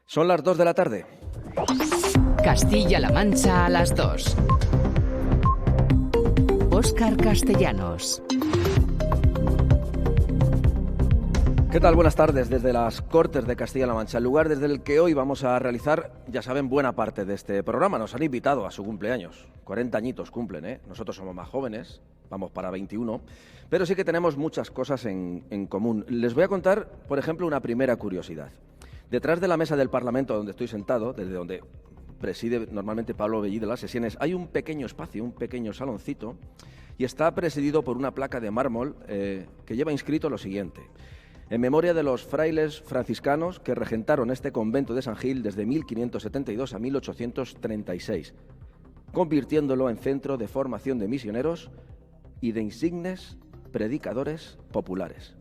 Son las 2 de la tarde. Castilla-La Mancha a las 2. Óscar Castellanos. ¿Qué tal? Buenas tardes desde las Cortes de Castilla-La Mancha, el lugar desde el que hoy vamos a realizar, ya saben, buena parte de este programa. Nos han invitado a su cumpleaños, 40 añitos cumplen, ¿eh? Nosotros somos más jóvenes, vamos para 21, pero sí que tenemos muchas cosas en común. Les voy a contar, por ejemplo, una primera curiosidad. Detrás de la mesa del Parlamento donde estoy sentado, desde donde preside normalmente Pablo Bellí de las sesiones, hay un pequeño espacio, un pequeño saloncito, y está presidido por una placa de mármol que lleva inscrito lo siguiente: en memoria de los frailes franciscanos que regentaron este convento de San Gil desde 1572 a 1836, convirtiéndolo en centro de formación de misioneros y de insignes predicadores populares.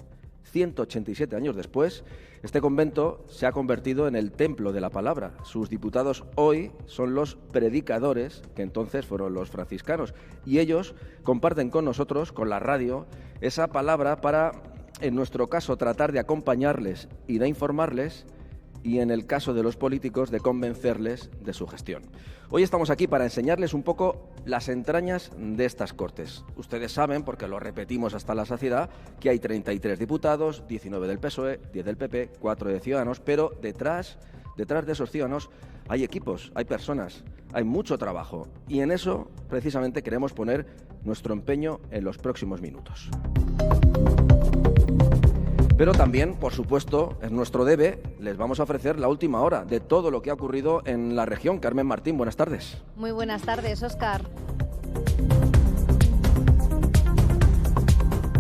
187 años después, este convento se ha convertido en el templo de la palabra. Sus diputados hoy son los predicadores, que entonces fueron los franciscanos, y ellos comparten con nosotros, con la radio, esa palabra para, en nuestro caso, tratar de acompañarles y de informarles, y en el caso de los políticos, de convencerles de su gestión. Hoy estamos aquí para enseñarles un poco las entrañas de estas Cortes. Ustedes saben, porque lo repetimos hasta la saciedad, que hay 33 diputados, 19 del PSOE, 10 del PP, 4 de Ciudadanos, pero detrás de esos ciudadanos hay equipos, hay personas, hay mucho trabajo, y en eso precisamente queremos poner nuestro empeño en los próximos minutos. Pero también, por supuesto, es nuestro debe, les vamos a ofrecer la última hora de todo lo que ha ocurrido en la región. Carmen Martín, buenas tardes. Muy buenas tardes, Óscar.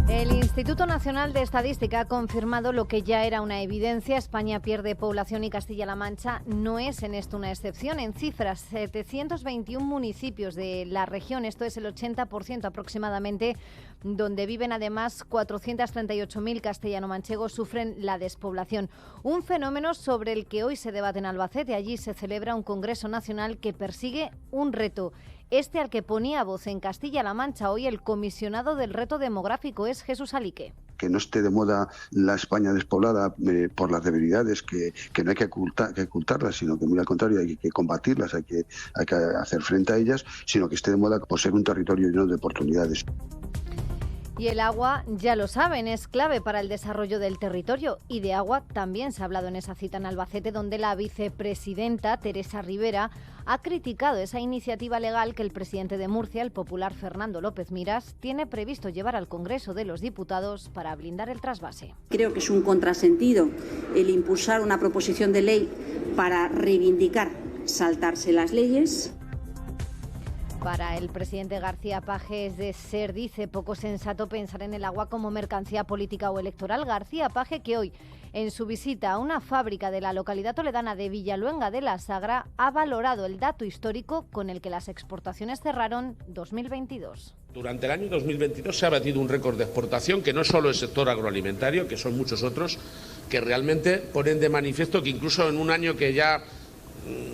El Instituto Nacional de Estadística ha confirmado lo que ya era una evidencia: España pierde población y Castilla-La Mancha no es en esto una excepción. En cifras, 721 municipios de la región, esto es el 80% aproximadamente, donde viven además 438.000 castellano-manchegos, sufren la despoblación. Un fenómeno sobre el que hoy se debate en Albacete. Allí se celebra un Congreso Nacional que persigue un reto, este al que ponía voz en Castilla-La Mancha hoy el comisionado del reto demográfico, es Jesús Alique. Que no esté de moda la España despoblada por las debilidades, que no hay que ocultarlas, sino que muy al contrario hay que combatirlas, hay que hacer frente a ellas, sino que esté de moda por ser un territorio lleno de oportunidades. Y el agua, ya lo saben, es clave para el desarrollo del territorio, y de agua también se ha hablado en esa cita en Albacete, donde la vicepresidenta Teresa Rivera ha criticado esa iniciativa legal que el presidente de Murcia, el popular Fernando López Miras, tiene previsto llevar al Congreso de los Diputados para blindar el trasvase. Creo que es un contrasentido el impulsar una proposición de ley para reivindicar saltarse las leyes. Para el presidente García Page es de ser, dice, poco sensato pensar en el agua como mercancía política o electoral. García Page, que hoy, en su visita a una fábrica de la localidad toledana de Villaluenga de la Sagra, ha valorado el dato histórico con el que las exportaciones cerraron 2022. Durante el año 2022 se ha batido un récord de exportación que no es solo el sector agroalimentario, que son muchos otros, que realmente ponen de manifiesto que incluso en un año que ya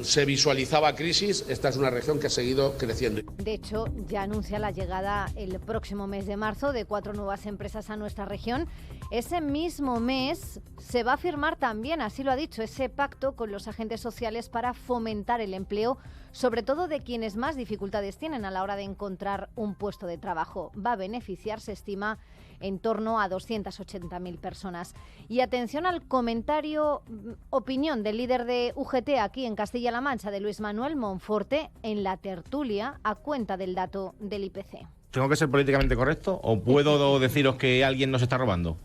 se visualizaba crisis, esta es una región que ha seguido creciendo. De hecho, ya anuncia la llegada el próximo mes de marzo de 4 nuevas empresas a nuestra región. Ese mismo mes se va a firmar también, así lo ha dicho, ese pacto con los agentes sociales para fomentar el empleo, sobre todo de quienes más dificultades tienen a la hora de encontrar un puesto de trabajo. Va a beneficiar, se estima, en torno a 280.000 personas. Y atención al comentario, opinión del líder de UGT aquí en Castilla-La Mancha, de Luis Manuel Monforte, en la tertulia a cuenta del dato del IPC. ¿Tengo que ser políticamente correcto o puedo deciros que alguien nos está robando?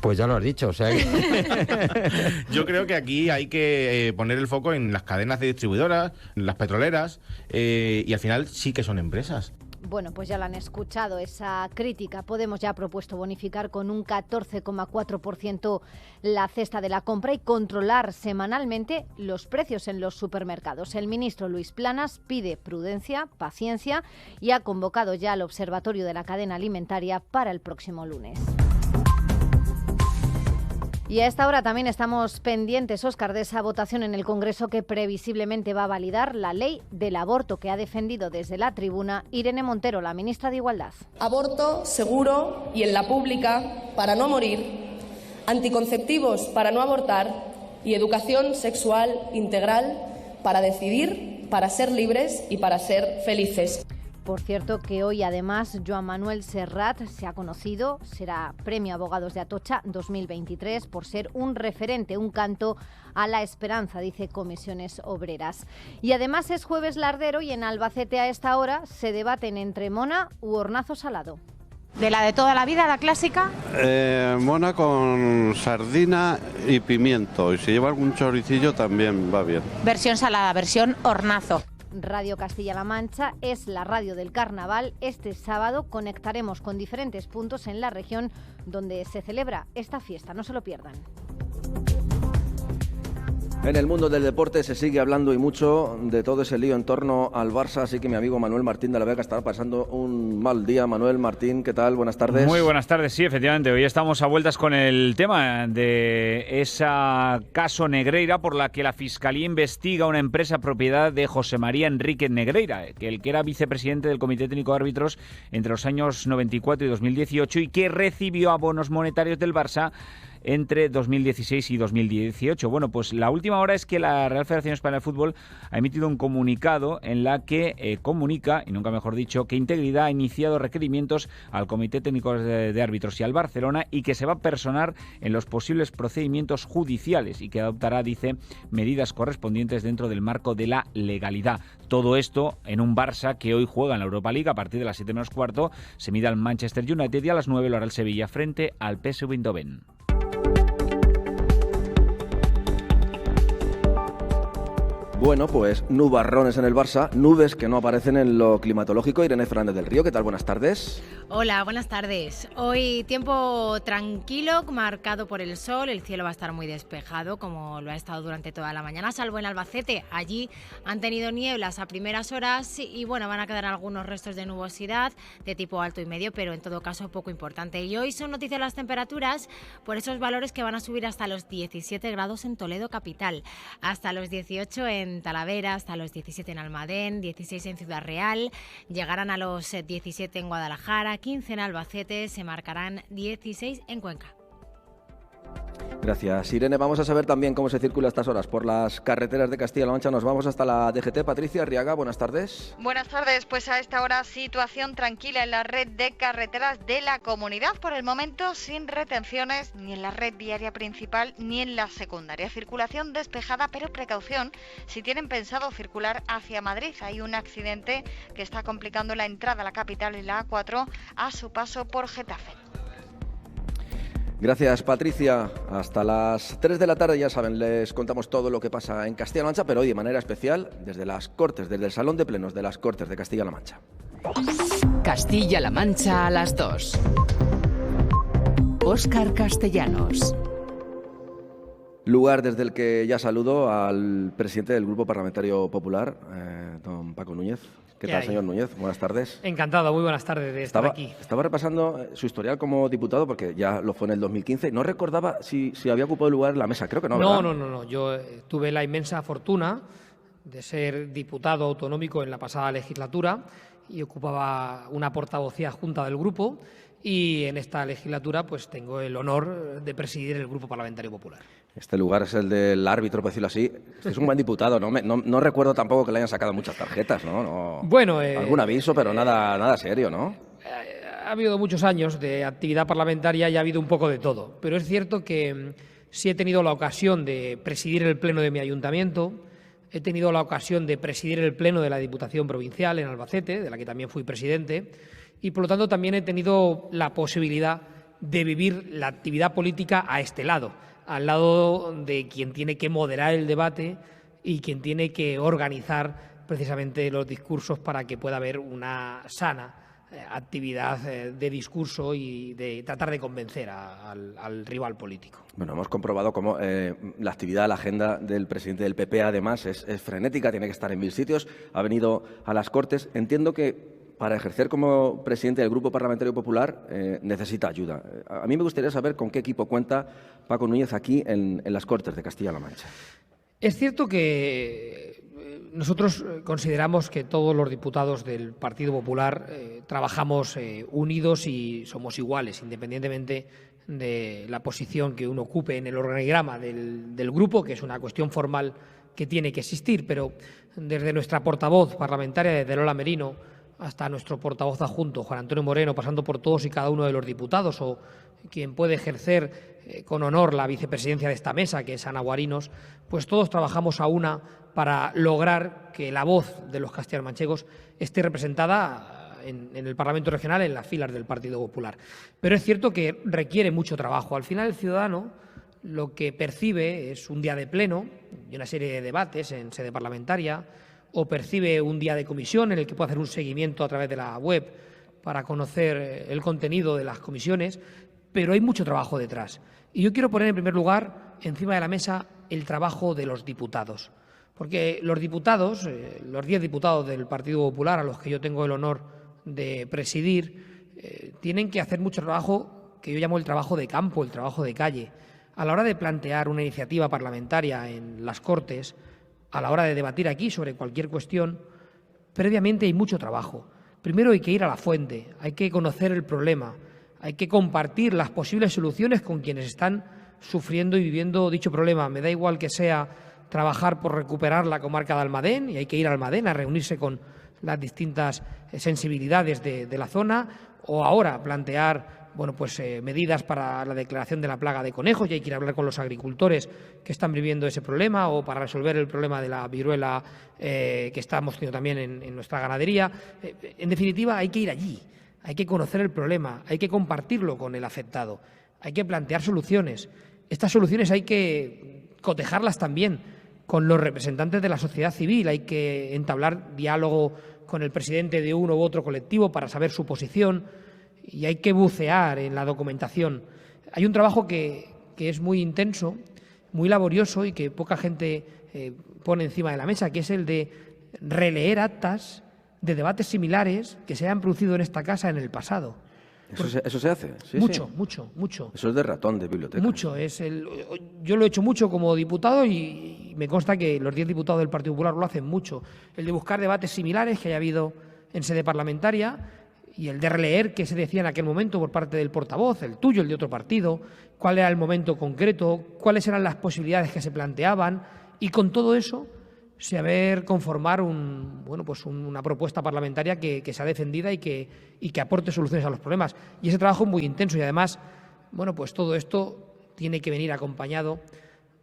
Pues ya lo has dicho, o sea que... Yo creo que aquí hay que poner el foco en las cadenas de distribuidoras, en las petroleras, y al final sí que son empresas. Bueno, pues ya la han escuchado, esa crítica. Podemos ya ha propuesto bonificar con un 14,4% la cesta de la compra y controlar semanalmente los precios en los supermercados. El ministro Luis Planas pide prudencia, paciencia y ha convocado ya al Observatorio de la Cadena Alimentaria para el próximo lunes. Y a esta hora también estamos pendientes, Óscar, de esa votación en el Congreso que previsiblemente va a validar la ley del aborto que ha defendido desde la tribuna Irene Montero, la ministra de Igualdad. Aborto seguro y en la pública para no morir, anticonceptivos para no abortar y educación sexual integral para decidir, para ser libres y para ser felices. Por cierto que hoy además Joan Manuel Serrat se ha conocido, será Premio Abogados de Atocha 2023 por ser un referente, un canto a la esperanza, dice Comisiones Obreras. Y además es jueves lardero y en Albacete a esta hora se debaten entre mona u hornazo salado. ¿De la de toda la vida, la clásica? Mona con sardina y pimiento, y si lleva algún choricillo también va bien. Versión salada, versión hornazo. Radio Castilla-La Mancha es la radio del carnaval. Este sábado conectaremos con diferentes puntos en la región donde se celebra esta fiesta. No se lo pierdan. En el mundo del deporte se sigue hablando y mucho de todo ese lío en torno al Barça, así que mi amigo Manuel Martín de la Vega está pasando un mal día. Manuel Martín, ¿qué tal? Buenas tardes. Muy buenas tardes, sí, efectivamente. Hoy estamos a vueltas con el tema de ese caso Negreira por la que la Fiscalía investiga una empresa propiedad de José María Enrique Negreira, el que era vicepresidente del Comité Técnico de Árbitros entre los años 94 y 2018 y que recibió abonos monetarios del Barça entre 2016 y 2018. Bueno, pues la última hora es que la Real Federación Española de Fútbol ha emitido un comunicado en la que comunica, y nunca mejor dicho, que Integridad ha iniciado requerimientos al Comité Técnico de Árbitros y al Barcelona y que se va a personar en los posibles procedimientos judiciales y que adoptará, dice, medidas correspondientes dentro del marco de la legalidad. Todo esto en un Barça que hoy juega en la Europa League a partir de las 7 menos cuarto, se mide al Manchester United y a las 9 lo hará el Sevilla frente al PSV Eindhoven. Bueno, pues nubarrones en el Barça, nubes que no aparecen en lo climatológico. Irene Fernández del Río, ¿qué tal? Buenas tardes. Hola, buenas tardes. Hoy tiempo tranquilo, marcado por el sol, el cielo va a estar muy despejado, como lo ha estado durante toda la mañana, salvo en Albacete. Allí han tenido nieblas a primeras horas y bueno, van a quedar algunos restos de nubosidad de tipo alto y medio, pero en todo caso poco importante. Y hoy son noticias las temperaturas por esos valores que van a subir hasta los 17 grados en Toledo capital, hasta los 18 en Talavera, hasta los 17 en Almadén, 16 en Ciudad Real, llegarán a los 17 en Guadalajara, 15 en Albacete, se marcarán 16 en Cuenca. Gracias, Irene. Vamos a saber también cómo se circula a estas horas por las carreteras de Castilla-La Mancha. Nos vamos hasta la DGT. Patricia Arriaga, buenas tardes. Buenas tardes. Pues a esta hora situación tranquila en la red de carreteras de la comunidad. Por el momento sin retenciones ni en la red viaria principal ni en la secundaria. Circulación despejada, pero precaución si tienen pensado circular hacia Madrid. Hay un accidente que está complicando la entrada a la capital en la A4 a su paso por Getafe. Gracias, Patricia. Hasta las 3 de la tarde, ya saben, les contamos todo lo que pasa en Castilla-La Mancha, pero hoy de manera especial desde las Cortes, desde el Salón de Plenos de las Cortes de Castilla-La Mancha. Castilla-La Mancha a las 2. Óscar Castellanos. Lugar desde el que ya saludo al presidente del Grupo Parlamentario Popular, don Paco Núñez. ¿Qué tal, señor Núñez? Buenas tardes. Encantado, muy buenas tardes de estar aquí. Estaba repasando su historial como diputado, porque ya lo fue en el 2015. No recordaba si había ocupado lugar en la mesa, creo que no, ¿verdad? No. Yo tuve la inmensa fortuna de ser diputado autonómico en la pasada legislatura y ocupaba una portavocía adjunta del grupo. Y en esta legislatura pues tengo el honor de presidir el Grupo Parlamentario Popular. Este lugar es el del árbitro, por decirlo así. Es un buen diputado, no recuerdo tampoco que le hayan sacado muchas tarjetas, ¿no? Bueno, algún aviso, pero nada serio, ¿no? Ha habido muchos años de actividad parlamentaria y ha habido un poco de todo. Pero es cierto que sí he tenido la ocasión de presidir el pleno de mi ayuntamiento, he tenido la ocasión de presidir el pleno de la Diputación Provincial en Albacete, de la que también fui presidente, y por lo tanto también he tenido la posibilidad de vivir la actividad política a este lado, al lado de quien tiene que moderar el debate y quien tiene que organizar precisamente los discursos para que pueda haber una sana actividad de discurso y de tratar de convencer al rival político. Bueno, hemos comprobado cómo la actividad, la agenda del presidente del PP además es frenética, tiene que estar en 1000 sitios, ha venido a las Cortes. Entiendo que para ejercer como presidente del Grupo Parlamentario Popular necesita ayuda. A mí me gustaría saber con qué equipo cuenta Paco Núñez aquí en las Cortes de Castilla-La Mancha. Es cierto que nosotros consideramos que todos los diputados del Partido Popular trabajamos unidos y somos iguales, independientemente de la posición que uno ocupe en el organigrama del grupo, que es una cuestión formal que tiene que existir, pero desde nuestra portavoz parlamentaria, desde Lola Merino, hasta nuestro portavoz adjunto, Juan Antonio Moreno, pasando por todos y cada uno de los diputados, o quien puede ejercer con honor la vicepresidencia de esta mesa, que es Ana Guarinos, pues todos trabajamos a una para lograr que la voz de los castellanomanchegos esté representada en el Parlamento Regional, en las filas del Partido Popular. Pero es cierto que requiere mucho trabajo. Al final, el ciudadano lo que percibe es un día de pleno y una serie de debates en sede parlamentaria, o percibe un día de comisión en el que puede hacer un seguimiento a través de la web para conocer el contenido de las comisiones, pero hay mucho trabajo detrás. Y yo quiero poner en primer lugar encima de la mesa el trabajo de los diputados, porque los diputados, los 10 diputados del Partido Popular, a los que yo tengo el honor de presidir, tienen que hacer mucho trabajo que yo llamo el trabajo de campo, el trabajo de calle. A la hora de plantear una iniciativa parlamentaria en las Cortes, a la hora de debatir aquí sobre cualquier cuestión, previamente hay mucho trabajo. Primero hay que ir a la fuente, hay que conocer el problema, hay que compartir las posibles soluciones con quienes están sufriendo y viviendo dicho problema. Me da igual que sea trabajar por recuperar la comarca de Almadén, y hay que ir a Almadén a reunirse con las distintas sensibilidades de la zona, o ahora plantear medidas para la declaración de la plaga de conejos, y hay que ir a hablar con los agricultores que están viviendo ese problema, o para resolver el problema de la viruela que estamos teniendo también en nuestra ganadería. En definitiva, hay que ir allí, hay que conocer el problema, hay que compartirlo con el afectado, hay que plantear soluciones. Estas soluciones hay que cotejarlas también con los representantes de la sociedad civil, hay que entablar diálogo con el presidente de uno u otro colectivo para saber su posición, y hay que bucear en la documentación. Hay un trabajo que es muy intenso, muy laborioso, y que poca gente pone encima de la mesa, que es el de releer actas de debates similares que se hayan producido en esta casa en el pasado. ¿Eso se hace? Sí, mucho, sí. mucho. Eso es de ratón de biblioteca. Mucho. Yo lo he hecho mucho como diputado, y me consta que los 10 diputados del Partido Popular lo hacen mucho. El de buscar debates similares que haya habido en sede parlamentaria, y el de releer qué se decía en aquel momento por parte del portavoz, el tuyo, el de otro partido, cuál era el momento concreto, cuáles eran las posibilidades que se planteaban, y con todo eso saber conformar una propuesta parlamentaria que sea defendida y que aporte soluciones a los problemas. Y ese trabajo es muy intenso, y además, todo esto tiene que venir acompañado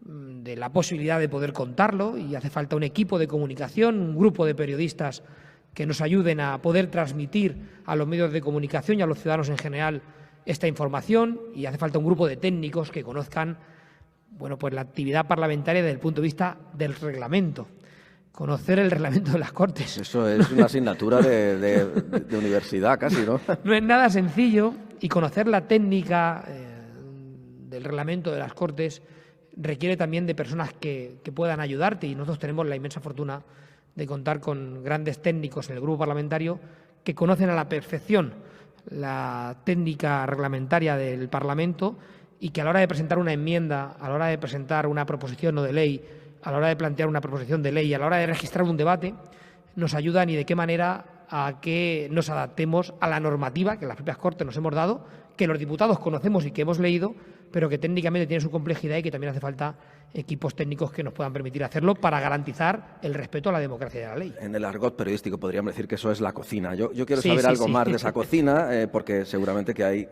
de la posibilidad de poder contarlo, y hace falta un equipo de comunicación, un grupo de periodistas que nos ayuden a poder transmitir a los medios de comunicación y a los ciudadanos en general esta información, y hace falta un grupo de técnicos que conozcan la actividad parlamentaria desde el punto de vista del reglamento. Conocer el reglamento de las Cortes. Eso es una asignatura de universidad casi, ¿no? No es nada sencillo, y conocer la técnica del reglamento de las Cortes requiere también de personas que puedan ayudarte, y nosotros tenemos la inmensa fortuna de contar con grandes técnicos en el grupo parlamentario que conocen a la perfección la técnica reglamentaria del Parlamento, y que a la hora de presentar una enmienda, a la hora de presentar una proposición no de ley, a la hora de plantear una proposición de ley, a la hora de registrar un debate, nos ayudan, y de qué manera a que nos adaptemos a la normativa que las propias Cortes nos hemos dado, que los diputados conocemos y que hemos leído, pero que técnicamente tiene su complejidad, y que también hace falta equipos técnicos que nos puedan permitir hacerlo para garantizar el respeto a la democracia y a la ley. En el argot periodístico podríamos decir que eso es la cocina. Yo quiero saber algo más de esa cocina, porque seguramente que hay,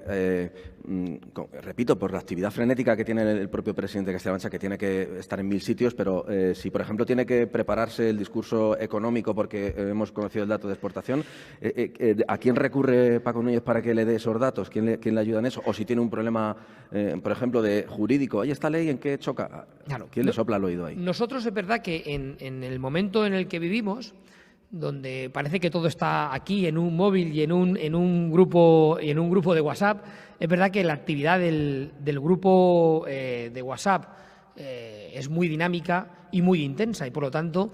repito, por la actividad frenética que tiene el propio presidente de Castilla-La Mancha, que tiene que estar en 1000 sitios, pero si, por ejemplo, tiene que prepararse el discurso económico porque hemos conocido el dato de exportación, ¿a quién recurre Paco Núñez para que le dé esos datos? ¿Quién le ayuda en eso? O si tiene un problema, por ejemplo, de jurídico, ¿hay esta ley en qué choca? Claro. ¿Quién le sopla al oído ahí? Nosotros, es verdad que en el momento en el que vivimos, donde parece que todo está aquí en un móvil y en un grupo de WhatsApp, es verdad que la actividad del grupo de WhatsApp es muy dinámica y muy intensa, y por lo tanto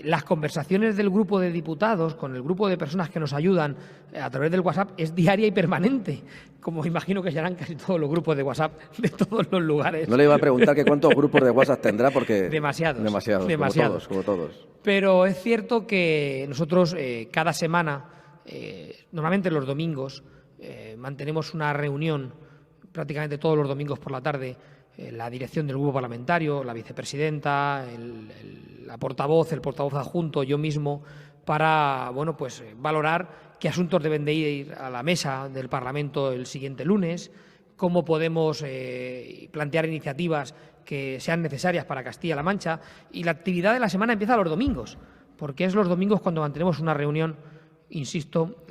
las conversaciones del grupo de diputados con el grupo de personas que nos ayudan a través del WhatsApp es diaria y permanente, como imagino que serán casi todos los grupos de WhatsApp de todos los lugares. No le iba a preguntar que cuántos grupos de WhatsApp tendrá, porque... Demasiados. Como todos. Pero es cierto que nosotros cada semana, normalmente los domingos, mantenemos una reunión prácticamente todos los domingos por la tarde la dirección del grupo parlamentario, la vicepresidenta, la portavoz, el portavoz adjunto, yo mismo, para valorar qué asuntos deben de ir a la mesa del Parlamento el siguiente lunes, cómo podemos plantear iniciativas que sean necesarias para Castilla-La Mancha. Y la actividad de la semana empieza los domingos, porque es los domingos cuando mantenemos una reunión, insisto,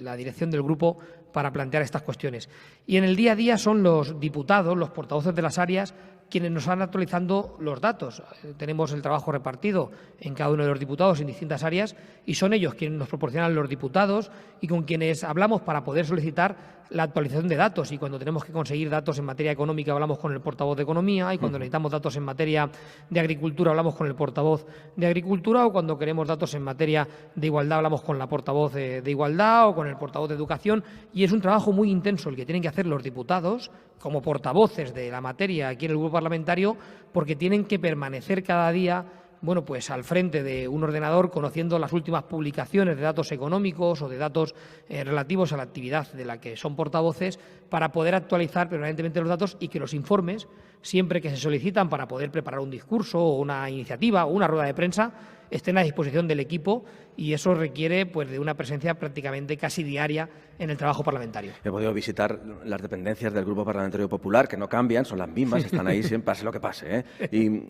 la dirección del grupo, para plantear estas cuestiones. Y en el día a día son los diputados, los portavoces de las áreas, quienes nos van actualizando los datos. Tenemos el trabajo repartido en cada uno de los diputados en distintas áreas y son ellos quienes nos proporcionan los diputados y con quienes hablamos para poder solicitar la actualización de datos. Y cuando tenemos que conseguir datos en materia económica hablamos con el portavoz de Economía, y cuando necesitamos datos en materia de Agricultura hablamos con el portavoz de Agricultura, o cuando queremos datos en materia de igualdad hablamos con la portavoz de Igualdad o con el portavoz de Educación. Y es un trabajo muy intenso el que tienen que hacer los diputados como portavoces de la materia aquí en el grupo parlamentario, porque tienen que permanecer cada día al frente de un ordenador, conociendo las últimas publicaciones de datos económicos o de datos relativos a la actividad de la que son portavoces, para poder actualizar permanentemente los datos y que los informes, siempre que se solicitan para poder preparar un discurso o una iniciativa o una rueda de prensa, estén a disposición del equipo, y eso requiere de una presencia prácticamente casi diaria en el trabajo parlamentario. He podido visitar las dependencias del Grupo Parlamentario Popular, que no cambian, son las mismas, están ahí siempre, pase lo que pase, ¿eh? Y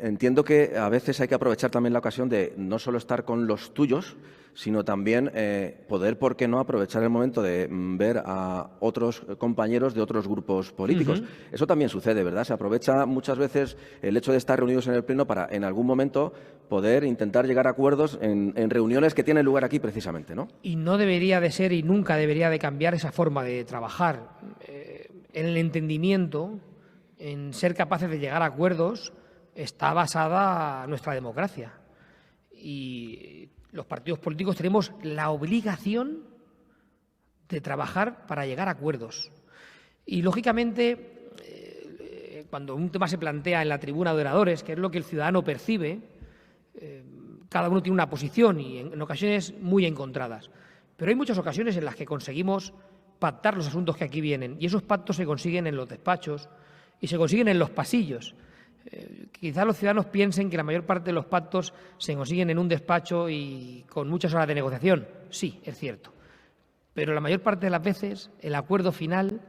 entiendo que a veces hay que aprovechar también la ocasión de no solo estar con los tuyos, sino también poder, ¿por qué no?, aprovechar el momento de ver a otros compañeros de otros grupos políticos. Eso también sucede, ¿verdad? Se aprovecha muchas veces el hecho de estar reunidos en el Pleno para, en algún momento, poder intentar llegar a acuerdos en reuniones que tienen lugar aquí precisamente, ¿no? Y no debería de ser y nunca debería de cambiar esa forma de trabajar. En el entendimiento, en ser capaces de llegar a acuerdos, está basada nuestra democracia. Y los partidos políticos tenemos la obligación de trabajar para llegar a acuerdos. Y, lógicamente, cuando un tema se plantea en la tribuna de oradores, que es lo que el ciudadano percibe, cada uno tiene una posición y en ocasiones muy encontradas. Pero hay muchas ocasiones en las que conseguimos pactar los asuntos que aquí vienen, y esos pactos se consiguen en los despachos y se consiguen en los pasillos. Quizás los ciudadanos piensen que la mayor parte de los pactos se consiguen en un despacho y con muchas horas de negociación. Sí, es cierto. Pero la mayor parte de las veces el acuerdo final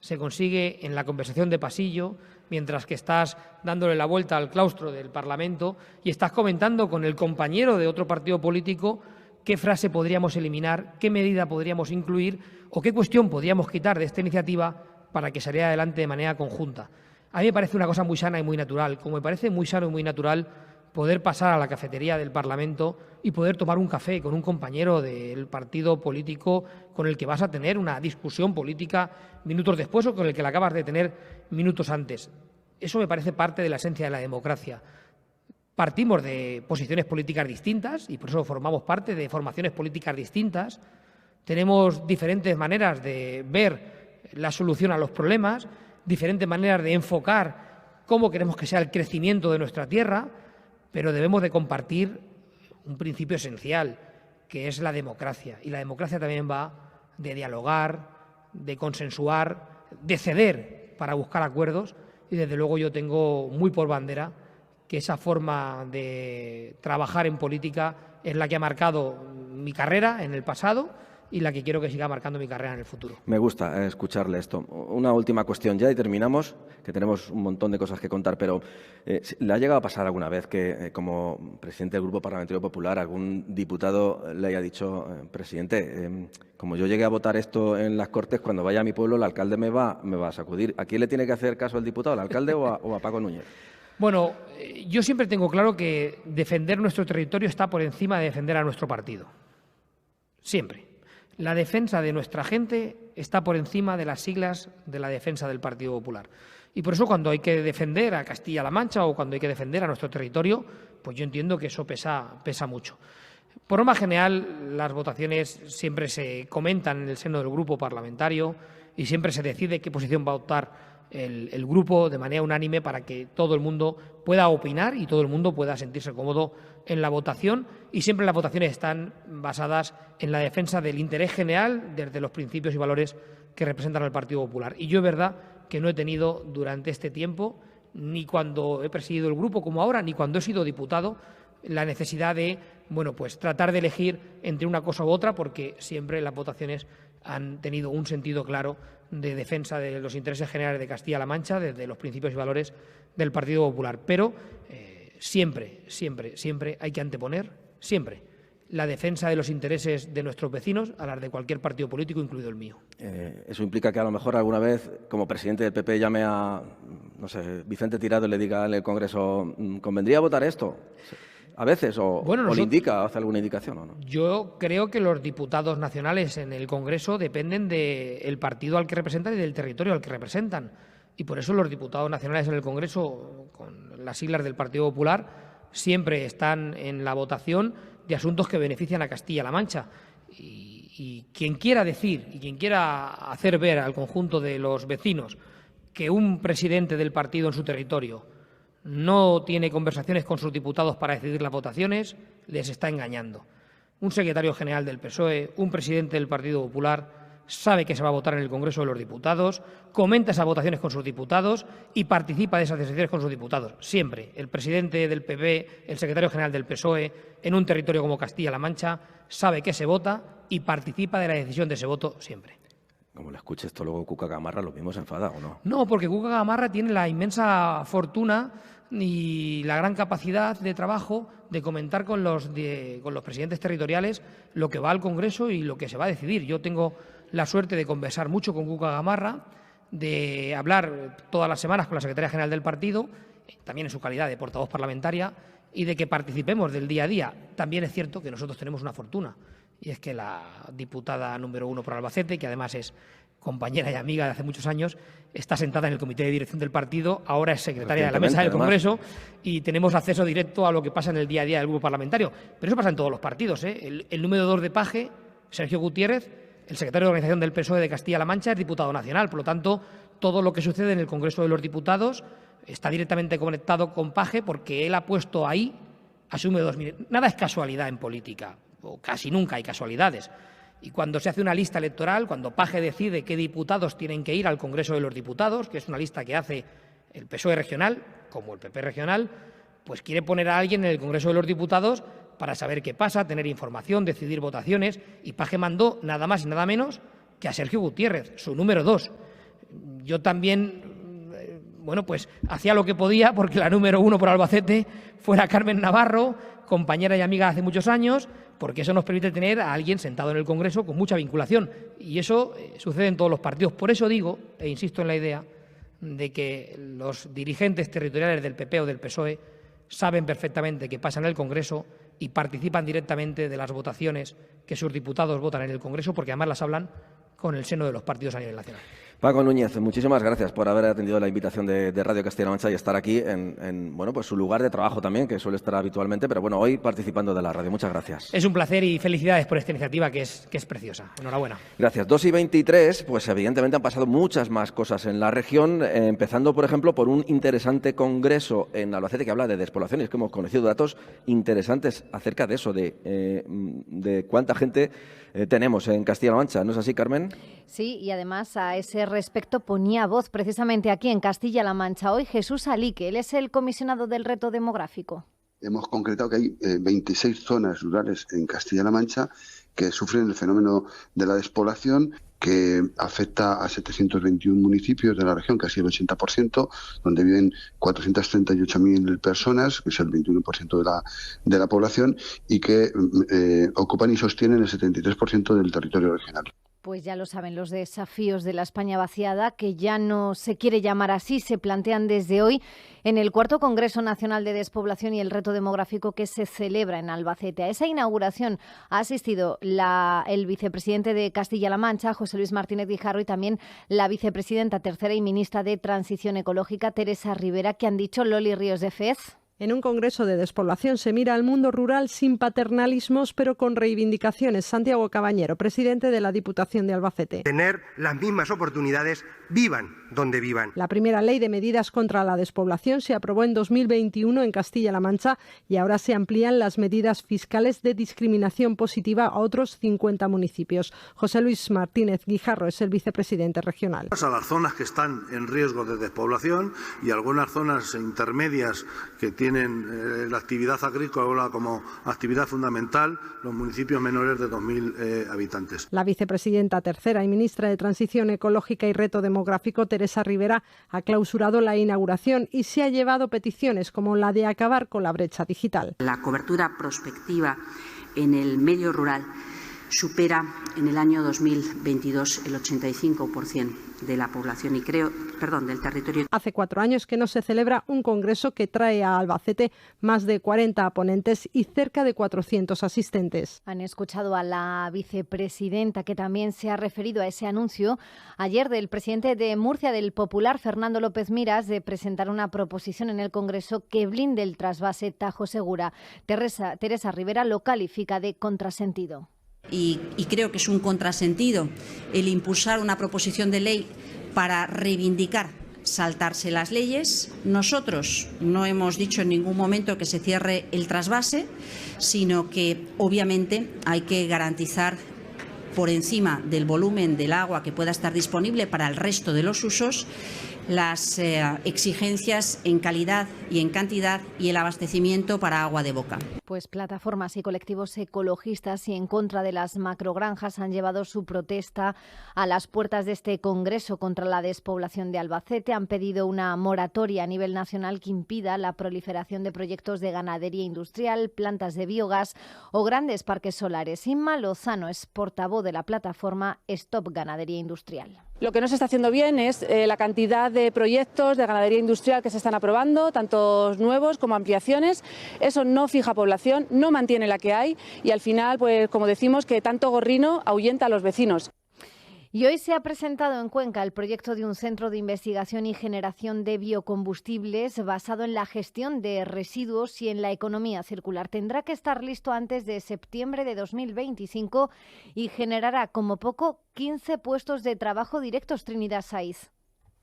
se consigue en la conversación de pasillo, mientras que estás dándole la vuelta al claustro del Parlamento y estás comentando con el compañero de otro partido político qué frase podríamos eliminar, qué medida podríamos incluir o qué cuestión podríamos quitar de esta iniciativa para que saliera adelante de manera conjunta. A mí me parece una cosa muy sana y muy natural, como me parece muy sano y muy natural poder pasar a la cafetería del Parlamento y poder tomar un café con un compañero del partido político con el que vas a tener una discusión política minutos después o con el que la acabas de tener minutos antes. Eso me parece parte de la esencia de la democracia. Partimos de posiciones políticas distintas y por eso formamos parte de formaciones políticas distintas. Tenemos diferentes maneras de ver la solución a los problemas, diferentes maneras de enfocar cómo queremos que sea el crecimiento de nuestra tierra, pero debemos de compartir un principio esencial, que es la democracia. Y la democracia también va de dialogar, de consensuar, de ceder para buscar acuerdos. Y desde luego yo tengo muy por bandera que esa forma de trabajar en política es la que ha marcado mi carrera en el pasado y la que quiero que siga marcando mi carrera en el futuro. Me gusta escucharle esto. Una última cuestión ya y terminamos, que tenemos un montón de cosas que contar, pero ¿le ha llegado a pasar alguna vez que como presidente del Grupo Parlamentario Popular algún diputado le haya dicho, presidente, como yo llegué a votar esto en las Cortes, cuando vaya a mi pueblo el alcalde me va a sacudir? ¿A quién le tiene que hacer caso el diputado, al alcalde o a Paco Núñez? Bueno, yo siempre tengo claro que defender nuestro territorio está por encima de defender a nuestro partido. Siempre. La defensa de nuestra gente está por encima de las siglas de la defensa del Partido Popular. Y por eso cuando hay que defender a Castilla-La Mancha o cuando hay que defender a nuestro territorio, pues yo entiendo que eso pesa mucho. Por norma general, las votaciones siempre se comentan en el seno del grupo parlamentario y siempre se decide qué posición va a optar el grupo de manera unánime para que todo el mundo pueda opinar y todo el mundo pueda sentirse cómodo en la votación, y siempre las votaciones están basadas en la defensa del interés general desde los principios y valores que representan al Partido Popular. Y yo es verdad que no he tenido durante este tiempo, ni cuando he presidido el grupo como ahora, ni cuando he sido diputado, la necesidad de pues tratar de elegir entre una cosa u otra, porque siempre las votaciones han tenido un sentido claro de defensa de los intereses generales de Castilla-La Mancha, desde los principios y valores del Partido Popular. Pero siempre hay que anteponer, siempre, la defensa de los intereses de nuestros vecinos a las de cualquier partido político, incluido el mío. Eso implica que a lo mejor alguna vez, como presidente del PP, llame a, no sé, Vicente Tirado y le diga en el Congreso, ¿convendría votar esto? A veces, o le indica, hace alguna indicación, ¿o no? Yo creo que los diputados nacionales en el Congreso dependen del partido al que representan y del territorio al que representan. Y por eso los diputados nacionales en el Congreso, con las siglas del Partido Popular, siempre están en la votación de asuntos que benefician a Castilla-La Mancha. Y quien quiera decir y quien quiera hacer ver al conjunto de los vecinos que un presidente del partido en su territorio no tiene conversaciones con sus diputados para decidir las votaciones, les está engañando. Un secretario general del PSOE, un presidente del Partido Popular, sabe que se va a votar en el Congreso de los Diputados, comenta esas votaciones con sus diputados y participa de esas decisiones con sus diputados. Siempre el presidente del PP, el secretario general del PSOE, en un territorio como Castilla-La Mancha, sabe que se vota y participa de la decisión de ese voto siempre. Como le escuche esto luego Cuca Gamarra, lo mismo se enfada, ¿o no? No, porque Cuca Gamarra tiene la inmensa fortuna y la gran capacidad de trabajo de comentar con los presidentes territoriales lo que va al Congreso y lo que se va a decidir. Yo tengo la suerte de conversar mucho con Cuca Gamarra, de hablar todas las semanas con la secretaria general del partido, también en su calidad de portavoz parlamentaria, y de que participemos del día a día. También es cierto que nosotros tenemos una fortuna, y es que la diputada número 1 por Albacete, que además es compañera y amiga de hace muchos años, está sentada en el comité de dirección del partido, ahora es secretaria de la mesa del Congreso y tenemos acceso directo a lo que pasa en el día a día del grupo parlamentario. Pero eso pasa en todos los partidos, ¿eh? El número 2 de Paje, Sergio Gutiérrez, el secretario de organización del PSOE de Castilla-La Mancha, es diputado nacional. Por lo tanto, todo lo que sucede en el Congreso de los Diputados está directamente conectado con Paje, porque él ha puesto ahí a su número 2. Nada es casualidad en política, o casi nunca hay casualidades. Y cuando se hace una lista electoral, cuando Paje decide qué diputados tienen que ir al Congreso de los Diputados, que es una lista que hace el PSOE regional, como el PP regional, pues quiere poner a alguien en el Congreso de los Diputados para saber qué pasa, tener información, decidir votaciones, y Paje mandó nada más y nada menos que a Sergio Gutiérrez, su número 2. Yo también, pues hacía lo que podía porque la número 1 por Albacete fuera Carmen Navarro, compañera y amiga hace muchos años, porque eso nos permite tener a alguien sentado en el Congreso con mucha vinculación. Y eso sucede en todos los partidos. Por eso digo, e insisto en la idea, de que los dirigentes territoriales del PP o del PSOE saben perfectamente qué pasa en el Congreso y participan directamente de las votaciones que sus diputados votan en el Congreso, porque además las hablan con el seno de los partidos a nivel nacional. Paco Núñez, muchísimas gracias por haber atendido la invitación de Radio Castilla-La Mancha y estar aquí en pues su lugar de trabajo también, que suele estar habitualmente, pero bueno, hoy participando de la radio. Muchas gracias. Es un placer y felicidades por esta iniciativa que es preciosa. Enhorabuena. Gracias. 2:23, pues evidentemente han pasado muchas más cosas en la región, empezando, por ejemplo, por un interesante congreso en Albacete que habla de despoblación, y es que hemos conocido datos interesantes acerca de eso, de cuánta gente tenemos en Castilla-La Mancha. ¿No es así, Carmen? Sí, y además a ese respecto ponía voz precisamente aquí en Castilla-La Mancha hoy Jesús Alique. Él es el comisionado del reto demográfico. Hemos concretado que hay 26 zonas rurales en Castilla-La Mancha que sufren el fenómeno de la despoblación, que afecta a 721 municipios de la región, casi el 80%, donde viven 438.000 personas, que es el 21% de la población, y que ocupan y sostienen el 73% del territorio regional. Pues ya lo saben, los desafíos de la España vaciada, que ya no se quiere llamar así, se plantean desde hoy en el 4º Congreso Nacional de Despoblación y el Reto Demográfico que se celebra en Albacete. A esa inauguración ha asistido el vicepresidente de Castilla-La Mancha, José Luis Martínez Guijarro, y también la vicepresidenta tercera y ministra de Transición Ecológica, Teresa Rivera, que han dicho Loli Ríos de Fez. En un congreso de despoblación se mira al mundo rural sin paternalismos, pero con reivindicaciones. Santiago Cabañero, presidente de la Diputación de Albacete. Tener las mismas oportunidades, vivan donde vivan. La primera ley de medidas contra la despoblación se aprobó en 2021 en Castilla-La Mancha y ahora se amplían las medidas fiscales de discriminación positiva a otros 50 municipios. José Luis Martínez Guijarro es el vicepresidente regional. A las zonas que están en riesgo de despoblación y algunas zonas intermedias que tienen la actividad agrícola como actividad fundamental, los municipios menores de 2.000 habitantes. La vicepresidenta tercera y ministra de Transición Ecológica y Reto Demográfico, Teresa Rivera, ha clausurado la inauguración y se ha llevado peticiones como la de acabar con la brecha digital. La cobertura prospectiva en el medio rural supera en el año 2022 el 85% de la población del territorio. Hace 4 años que no se celebra un congreso que trae a Albacete más de 40 ponentes y cerca de 400 asistentes. Han escuchado a la vicepresidenta, que también se ha referido a ese anuncio ayer del presidente de Murcia, del Popular, Fernando López Miras, de presentar una proposición en el Congreso que blinde el trasvase Tajo Segura. Teresa Rivera lo califica de contrasentido. Y creo que es un contrasentido el impulsar una proposición de ley para reivindicar saltarse las leyes. Nosotros no hemos dicho en ningún momento que se cierre el trasvase, sino que obviamente hay que garantizar por encima del volumen del agua que pueda estar disponible para el resto de los usos las exigencias en calidad y en cantidad y el abastecimiento para agua de boca. Pues plataformas y colectivos ecologistas y en contra de las macrogranjas han llevado su protesta a las puertas de este Congreso contra la despoblación de Albacete. Han pedido una moratoria a nivel nacional que impida la proliferación de proyectos de ganadería industrial, plantas de biogás o grandes parques solares. Inma Lozano es portavoz de la plataforma Stop Ganadería Industrial. Lo que no se está haciendo bien es la cantidad de proyectos de ganadería industrial que se están aprobando, tanto nuevos como ampliaciones. Eso no fija población, no mantiene la que hay y al final, pues como decimos, que tanto gorrino ahuyenta a los vecinos. Y hoy se ha presentado en Cuenca el proyecto de un centro de investigación y generación de biocombustibles basado en la gestión de residuos y en la economía circular. Tendrá que estar listo antes de septiembre de 2025 y generará como poco 15 puestos de trabajo directos. Trinidad Saiz.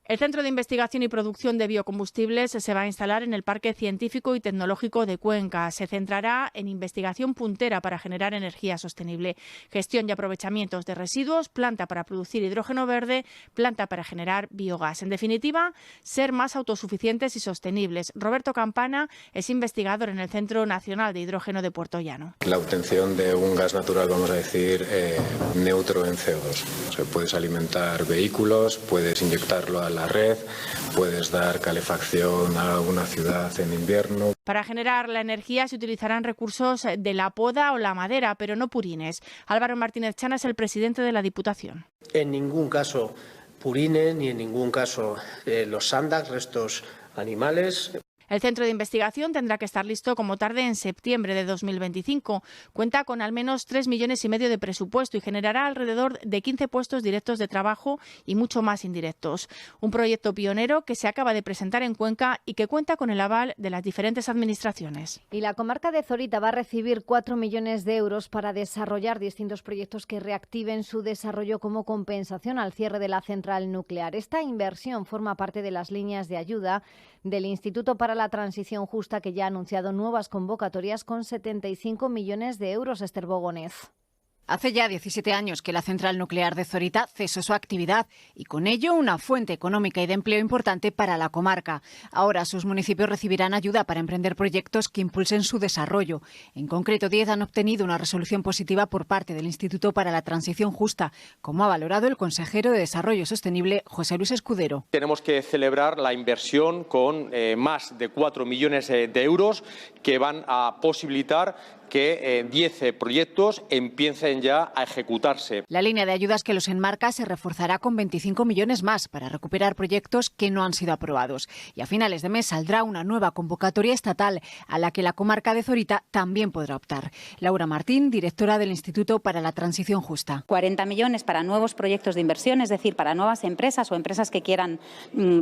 El Centro de Investigación y Producción de Biocombustibles se va a instalar en el Parque Científico y Tecnológico de Cuenca. Se centrará en investigación puntera para generar energía sostenible, gestión y aprovechamientos de residuos, planta para producir hidrógeno verde, planta para generar biogás. En definitiva, ser más autosuficientes y sostenibles. Roberto Campana es investigador en el Centro Nacional de Hidrógeno de Puerto Llano. La obtención de un gas natural, vamos a decir, neutro en CO2. O sea, puedes alimentar vehículos, puedes inyectarlo a la red, puedes dar calefacción a una ciudad en invierno. Para generar la energía se utilizarán recursos de la poda o la madera, pero no purines. Álvaro Martínez Chana es el presidente de la Diputación. En ningún caso purines ni en ningún caso los sándags, restos animales. El centro de investigación tendrá que estar listo como tarde en septiembre de 2025. Cuenta con al menos 3,5 millones de presupuesto y generará alrededor de 15 puestos directos de trabajo y mucho más indirectos. Un proyecto pionero que se acaba de presentar en Cuenca y que cuenta con el aval de las diferentes administraciones. Y la comarca de Zorita va a recibir 4 millones de euros para desarrollar distintos proyectos que reactiven su desarrollo como compensación al cierre de la central nuclear. Esta inversión forma parte de las líneas de ayuda del Instituto para la Transición Justa, que ya ha anunciado nuevas convocatorias con 75 millones de euros. Esther Bogonez. Hace ya 17 años que la central nuclear de Zorita cesó su actividad y con ello una fuente económica y de empleo importante para la comarca. Ahora sus municipios recibirán ayuda para emprender proyectos que impulsen su desarrollo. En concreto, 10 han obtenido una resolución positiva por parte del Instituto para la Transición Justa, como ha valorado el consejero de Desarrollo Sostenible, José Luis Escudero. Tenemos que celebrar la inversión con más de 4 millones de euros que van a posibilitar que 10 proyectos empiecen ya a ejecutarse. La línea de ayudas que los enmarca se reforzará con 25 millones más para recuperar proyectos que no han sido aprobados. Y a finales de mes saldrá una nueva convocatoria estatal a la que la comarca de Zorita también podrá optar. Laura Martín, directora del Instituto para la Transición Justa. 40 millones para nuevos proyectos de inversión, es decir, para nuevas empresas o empresas que quieran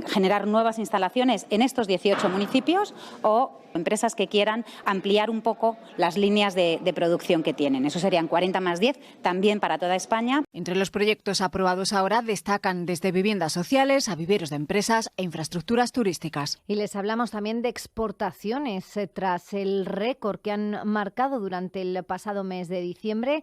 generar nuevas instalaciones en estos 18 municipios o empresas que quieran ampliar un poco las líneas líneas de producción que tienen. Eso serían 40 más 10, también para toda España. Entre los proyectos aprobados ahora destacan desde viviendas sociales a viveros de empresas e infraestructuras turísticas. Y les hablamos también de exportaciones. Tras el récord que han marcado durante el pasado mes de diciembre,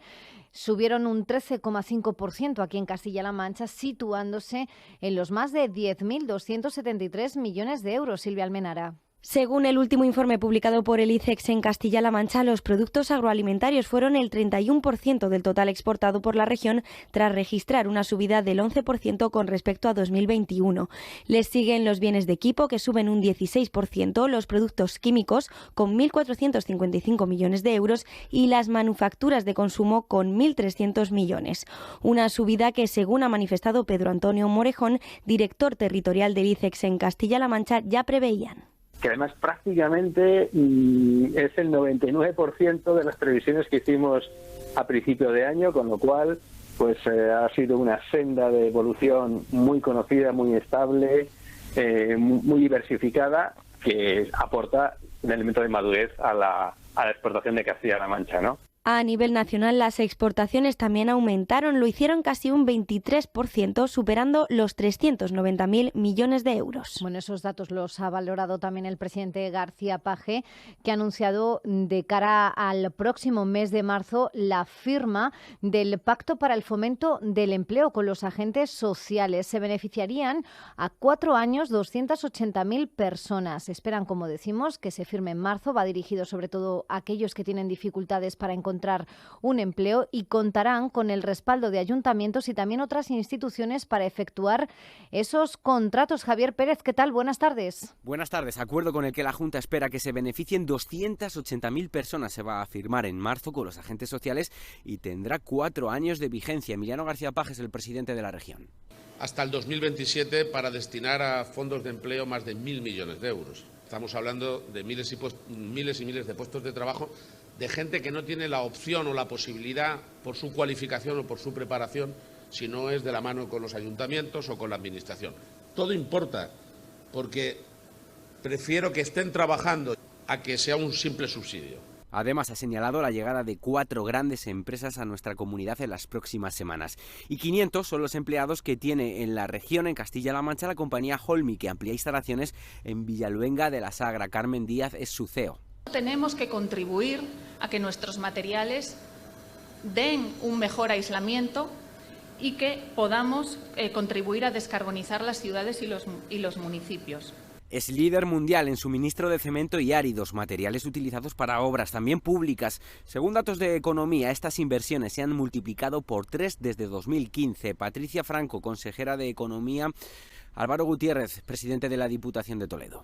subieron un 13,5% aquí en Castilla-La Mancha, situándose en los más de 10.273 millones de euros. Silvia Almenara. Según el último informe publicado por el ICEX en Castilla-La Mancha, los productos agroalimentarios fueron el 31% del total exportado por la región, tras registrar una subida del 11% con respecto a 2021. Les siguen los bienes de equipo, que suben un 16%, los productos químicos, con 1.455 millones de euros, y las manufacturas de consumo, con 1.300 millones. Una subida que, según ha manifestado Pedro Antonio Morejón, director territorial del ICEX en Castilla-La Mancha, ya preveían. Que además prácticamente es el 99% de las previsiones que hicimos a principio de año, con lo cual pues ha sido una senda de evolución muy conocida, muy estable, muy diversificada, que aporta un elemento de madurez a la exportación de Castilla-La Mancha, ¿no? A nivel nacional, las exportaciones también aumentaron, lo hicieron casi un 23%, superando los 390.000 millones de euros. Bueno, esos datos los ha valorado también el presidente García Page, que ha anunciado de cara al próximo mes de marzo la firma del Pacto para el Fomento del Empleo con los agentes sociales. Se beneficiarían a 4 años 280.000 personas. Esperan, como decimos, que se firme en marzo. Va dirigido sobre todo a aquellos que tienen dificultades para encontrar un empleo, y contarán con el respaldo de ayuntamientos y también otras instituciones para efectuar esos contratos. Javier Pérez, ¿qué tal? Buenas tardes. Buenas tardes. Acuerdo con el que la Junta espera que se beneficien 280.000 personas. Se va a firmar en marzo con los agentes sociales y tendrá 4 años de vigencia. Emiliano García Page es el presidente de la región. Hasta el 2027 para destinar a fondos de empleo más de 1.000 millones de euros. Estamos hablando de miles y miles de puestos de trabajo, de gente que no tiene la opción o la posibilidad, por su cualificación o por su preparación, si no es de la mano con los ayuntamientos o con la Administración. Todo importa, porque prefiero que estén trabajando a que sea un simple subsidio. Además, ha señalado la llegada de 4 grandes empresas a nuestra comunidad en las próximas semanas. Y 500 son los empleados que tiene en la región, en Castilla-La Mancha, la compañía Holmi, que amplía instalaciones en Villaluenga de la Sagra. Carmen Díaz es su CEO. Tenemos que contribuir a que nuestros materiales den un mejor aislamiento y que podamos contribuir a descarbonizar las ciudades y los municipios. Es líder mundial en suministro de cemento y áridos, materiales utilizados para obras, también públicas. Según datos de Economía, estas inversiones se han multiplicado por 3 desde 2015. Patricia Franco, consejera de Economía. Álvaro Gutiérrez, presidente de la Diputación de Toledo.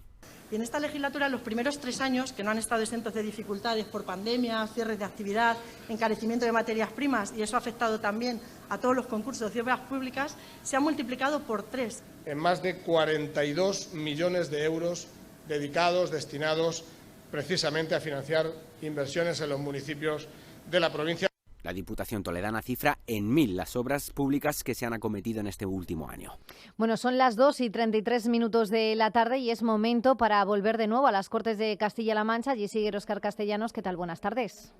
Y en esta legislatura, los primeros 3 años, que no han estado exentos de dificultades por pandemia, cierres de actividad, encarecimiento de materias primas, y eso ha afectado también a todos los concursos de obras públicas, se ha multiplicado por 3. En más de 42 millones de euros destinados precisamente a financiar inversiones en los municipios de la provincia. La Diputación toledana cifra en 1.000 las obras públicas que se han acometido en este último año. Bueno, son las 2:33 de la tarde y es momento para volver de nuevo a las Cortes de Castilla-La Mancha. Allí sigue Óscar Castellanos. ¿Qué tal? Buenas tardes.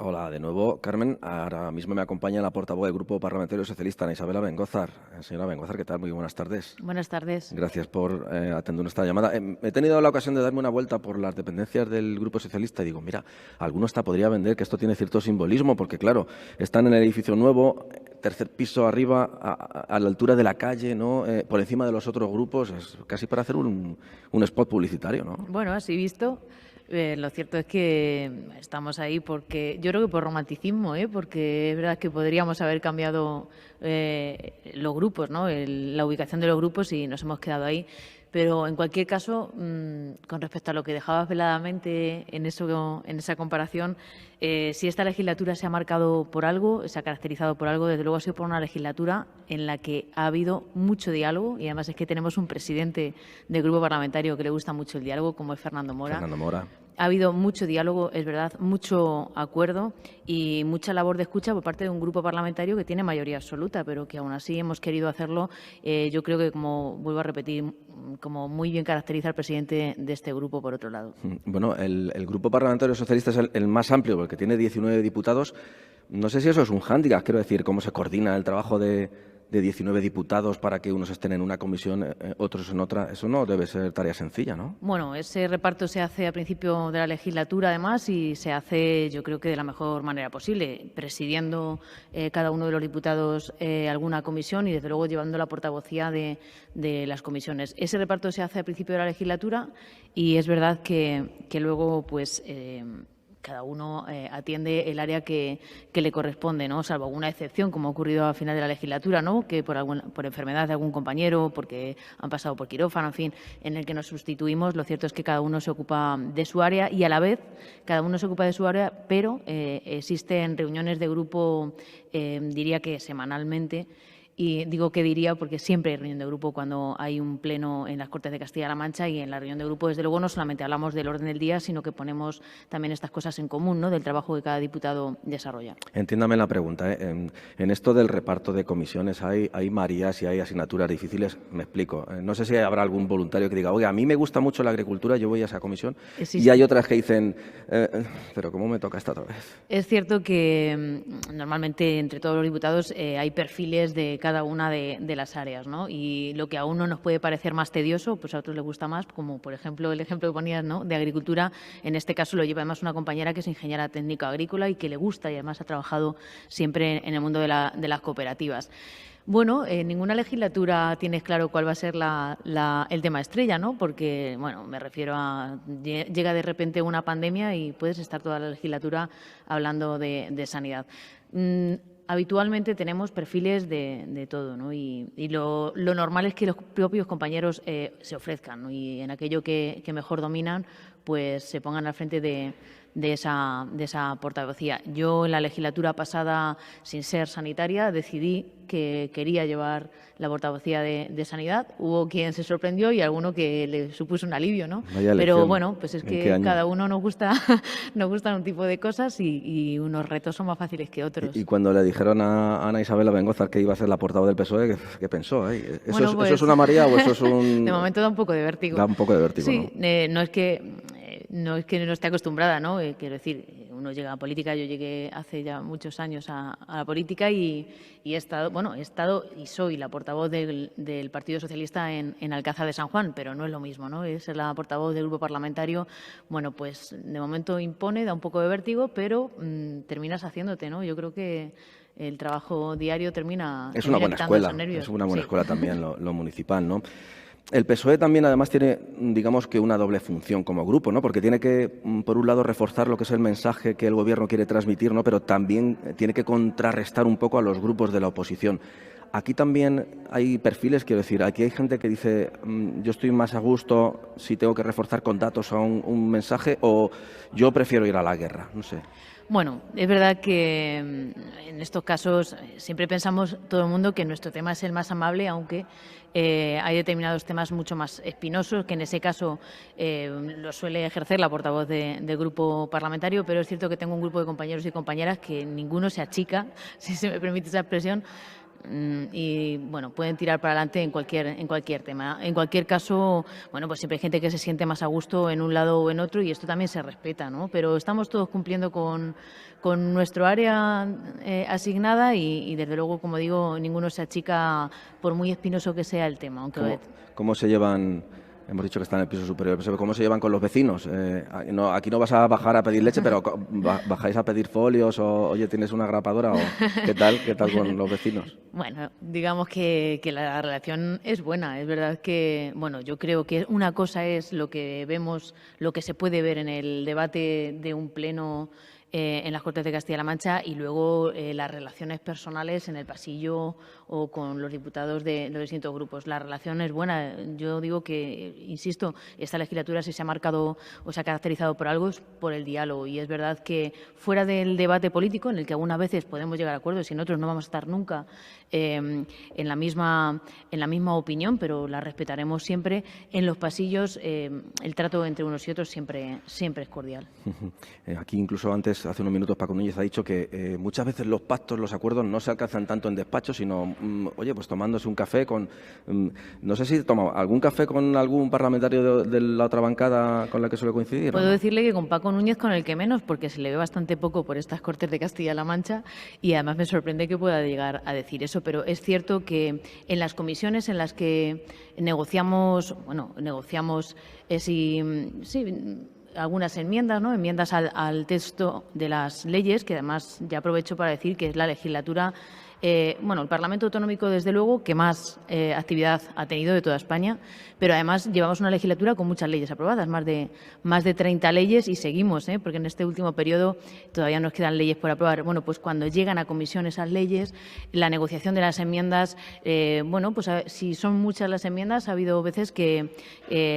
Hola de nuevo, Carmen. Ahora mismo me acompaña la portavoz del Grupo Parlamentario Socialista, Ana Isabela Bengózar. Señora Bengózar, ¿qué tal? Muy buenas tardes. Buenas tardes. Gracias por atender nuestra llamada. He tenido la ocasión de darme una vuelta por las dependencias del Grupo Socialista y digo, mira, alguno hasta podría vender que esto tiene cierto simbolismo, porque claro, están en el edificio nuevo, tercer piso arriba, a la altura de la calle, ¿no? Por encima de los otros grupos, es casi para hacer un spot publicitario, ¿no? Bueno, así visto. Lo cierto es que estamos ahí porque yo creo que por romanticismo, porque es verdad que podríamos haber cambiado los grupos, ¿no? La ubicación de los grupos, y nos hemos quedado ahí. Pero en cualquier caso, con respecto a lo que dejabas veladamente en esa comparación, si esta legislatura se ha marcado por algo, se ha caracterizado por algo, desde luego ha sido por una legislatura en la que ha habido mucho diálogo, y además es que tenemos un presidente del grupo parlamentario que le gusta mucho el diálogo, como es Fernando Mora. ha habido mucho diálogo, es verdad, mucho acuerdo y mucha labor de escucha por parte de un grupo parlamentario que tiene mayoría absoluta, pero que aún así hemos querido hacerlo. Yo creo que, como vuelvo a repetir, como muy bien caracteriza al presidente de este grupo, por otro lado. Bueno, el Grupo Parlamentario Socialista es el más amplio, porque tiene 19 diputados. No sé si eso es un hándicap, quiero decir, cómo se coordina el trabajo de 19 diputados para que unos estén en una comisión, otros en otra. Eso no debe ser tarea sencilla, ¿no? Bueno, ese reparto se hace a principio de la legislatura, además, y se hace, yo creo que de la mejor manera posible, presidiendo cada uno de los diputados alguna comisión y, desde luego, llevando la portavocía de las comisiones. Ese reparto se hace a principio de la legislatura y es verdad que luego, pues, cada uno atiende el área que le corresponde, ¿no? Salvo alguna excepción, como ha ocurrido al final de la legislatura, ¿no? Que por enfermedad de algún compañero, porque han pasado por quirófano, en fin, en el que nos sustituimos. Lo cierto es que cada uno se ocupa de su área y, a la vez, cada uno se ocupa de su área, pero existen reuniones de grupo, diría que semanalmente. Y digo que diría porque siempre hay reunión de grupo cuando hay un pleno en las Cortes de Castilla-La Mancha, y en la reunión de grupo, desde luego, no solamente hablamos del orden del día, sino que ponemos también estas cosas en común, ¿no? Del trabajo que cada diputado desarrolla. Entiéndame la pregunta, ¿eh? En esto del reparto de comisiones hay marías y hay asignaturas difíciles. Me explico. No sé si habrá algún voluntario que diga, oye, a mí me gusta mucho la agricultura, yo voy a esa comisión. Existe. Y hay otras que dicen, pero ¿cómo me toca esta otra vez? Es cierto que normalmente entre todos los diputados hay perfiles de cada una de las áreas, ¿no? Y lo que a uno nos puede parecer más tedioso, pues a otros les gusta más, como por ejemplo el ejemplo que ponías, ¿no? De agricultura. En este caso lo lleva además una compañera que es ingeniera técnica agrícola y que le gusta, y además ha trabajado siempre en el mundo de las cooperativas. Bueno, en ninguna legislatura tienes claro cuál va a ser el tema estrella, ¿no? Porque, bueno, me refiero a llega de repente una pandemia y puedes estar toda la legislatura hablando de sanidad. Habitualmente tenemos perfiles de todo, ¿no? Y lo normal es que los propios compañeros se ofrezcan, ¿no? Y en aquello que mejor dominan, pues se pongan al frente de esa portavocía. Yo, en la legislatura pasada, sin ser sanitaria, decidí que quería llevar la portavocía de sanidad. Hubo quien se sorprendió y alguno que le supuso un alivio, ¿no? Pero bueno, pues es que cada uno nos gustan un tipo de cosas y unos retos son más fáciles que otros. Y cuando le dijeron a Ana Isabel Bengoza que iba a ser la portavoz del PSOE, ¿qué pensó? ¿Eso, bueno, pues, ¿eso es una María o eso es un...? De momento da un poco de vértigo. Da un poco de vértigo, sí, ¿no? No es que no esté acostumbrada, ¿no? Quiero decir, uno llega a política, yo llegué hace ya muchos años a la política y he estado y soy la portavoz del Partido Socialista en Alcázar de San Juan, pero no es lo mismo, ¿no? Es la portavoz del grupo parlamentario. Bueno, pues de momento impone, da un poco de vértigo, pero terminas haciéndote, ¿no? Yo creo que el trabajo diario termina es una buena escuela, es una buena escuela también lo municipal, ¿no? El PSOE también, además, tiene, digamos, que una doble función como grupo, ¿no? Porque tiene que, por un lado, reforzar lo que es el mensaje que el Gobierno quiere transmitir, ¿no? Pero también tiene que contrarrestar un poco a los grupos de la oposición. Aquí también hay perfiles, quiero decir, aquí hay gente que dice, yo estoy más a gusto si tengo que reforzar con datos a un mensaje, o yo prefiero ir a la guerra, no sé. Bueno, es verdad que en estos casos siempre pensamos todo el mundo que nuestro tema es el más amable, aunque hay determinados temas mucho más espinosos, que en ese caso lo suele ejercer la portavoz del grupo parlamentario, pero es cierto que tengo un grupo de compañeros y compañeras que ninguno se achica, si se me permite esa expresión, y bueno, pueden tirar para adelante en cualquier tema. En cualquier caso, bueno, pues siempre hay gente que se siente más a gusto en un lado o en otro y esto también se respeta, ¿no? Pero estamos todos cumpliendo con nuestro área asignada y desde luego, como digo, ninguno se achica por muy espinoso que sea el tema. Aunque ¿Cómo se llevan? Hemos dicho que están en el piso superior. ¿Cómo se llevan con los vecinos? Aquí no vas a bajar a pedir leche, pero ¿bajáis a pedir folios? O, oye, ¿tienes una grapadora? O, ¿Qué tal con los vecinos? Bueno, digamos que la relación es buena. Es verdad que, bueno, yo creo que una cosa es lo que vemos, lo que se puede ver en el debate de un pleno en las Cortes de Castilla-La Mancha y luego las relaciones personales en el pasillo o con los diputados de los distintos grupos. La relación es buena. Yo digo que, insisto, esta legislatura si se ha marcado o se ha caracterizado por algo es por el diálogo, y es verdad que fuera del debate político, en el que algunas veces podemos llegar a acuerdos y en otros no vamos a estar nunca en la misma opinión, pero la respetaremos siempre, en los pasillos el trato entre unos y otros siempre es cordial. Aquí incluso antes, hace unos minutos, Paco Núñez ha dicho que muchas veces los pactos, los acuerdos no se alcanzan tanto en despacho, sino, oye, pues tomándose un café con... no sé si toma algún café con algún parlamentario de la otra bancada con la que suele coincidir. Puedo decirle que con Paco Núñez con el que menos, porque se le ve bastante poco por estas Cortes de Castilla-La Mancha y además me sorprende que pueda llegar a decir eso, pero es cierto que en las comisiones en las que negociamos algunas enmiendas, ¿no? Enmiendas al texto de las leyes, que además ya aprovecho para decir que es la legislatura, el Parlamento Autonómico, desde luego, que más actividad ha tenido de toda España, pero además llevamos una legislatura con muchas leyes aprobadas, más de 30 leyes, y seguimos, porque en este último periodo todavía nos quedan leyes por aprobar. Bueno, pues cuando llegan a comisión esas leyes, la negociación de las enmiendas, si son muchas las enmiendas, ha habido veces que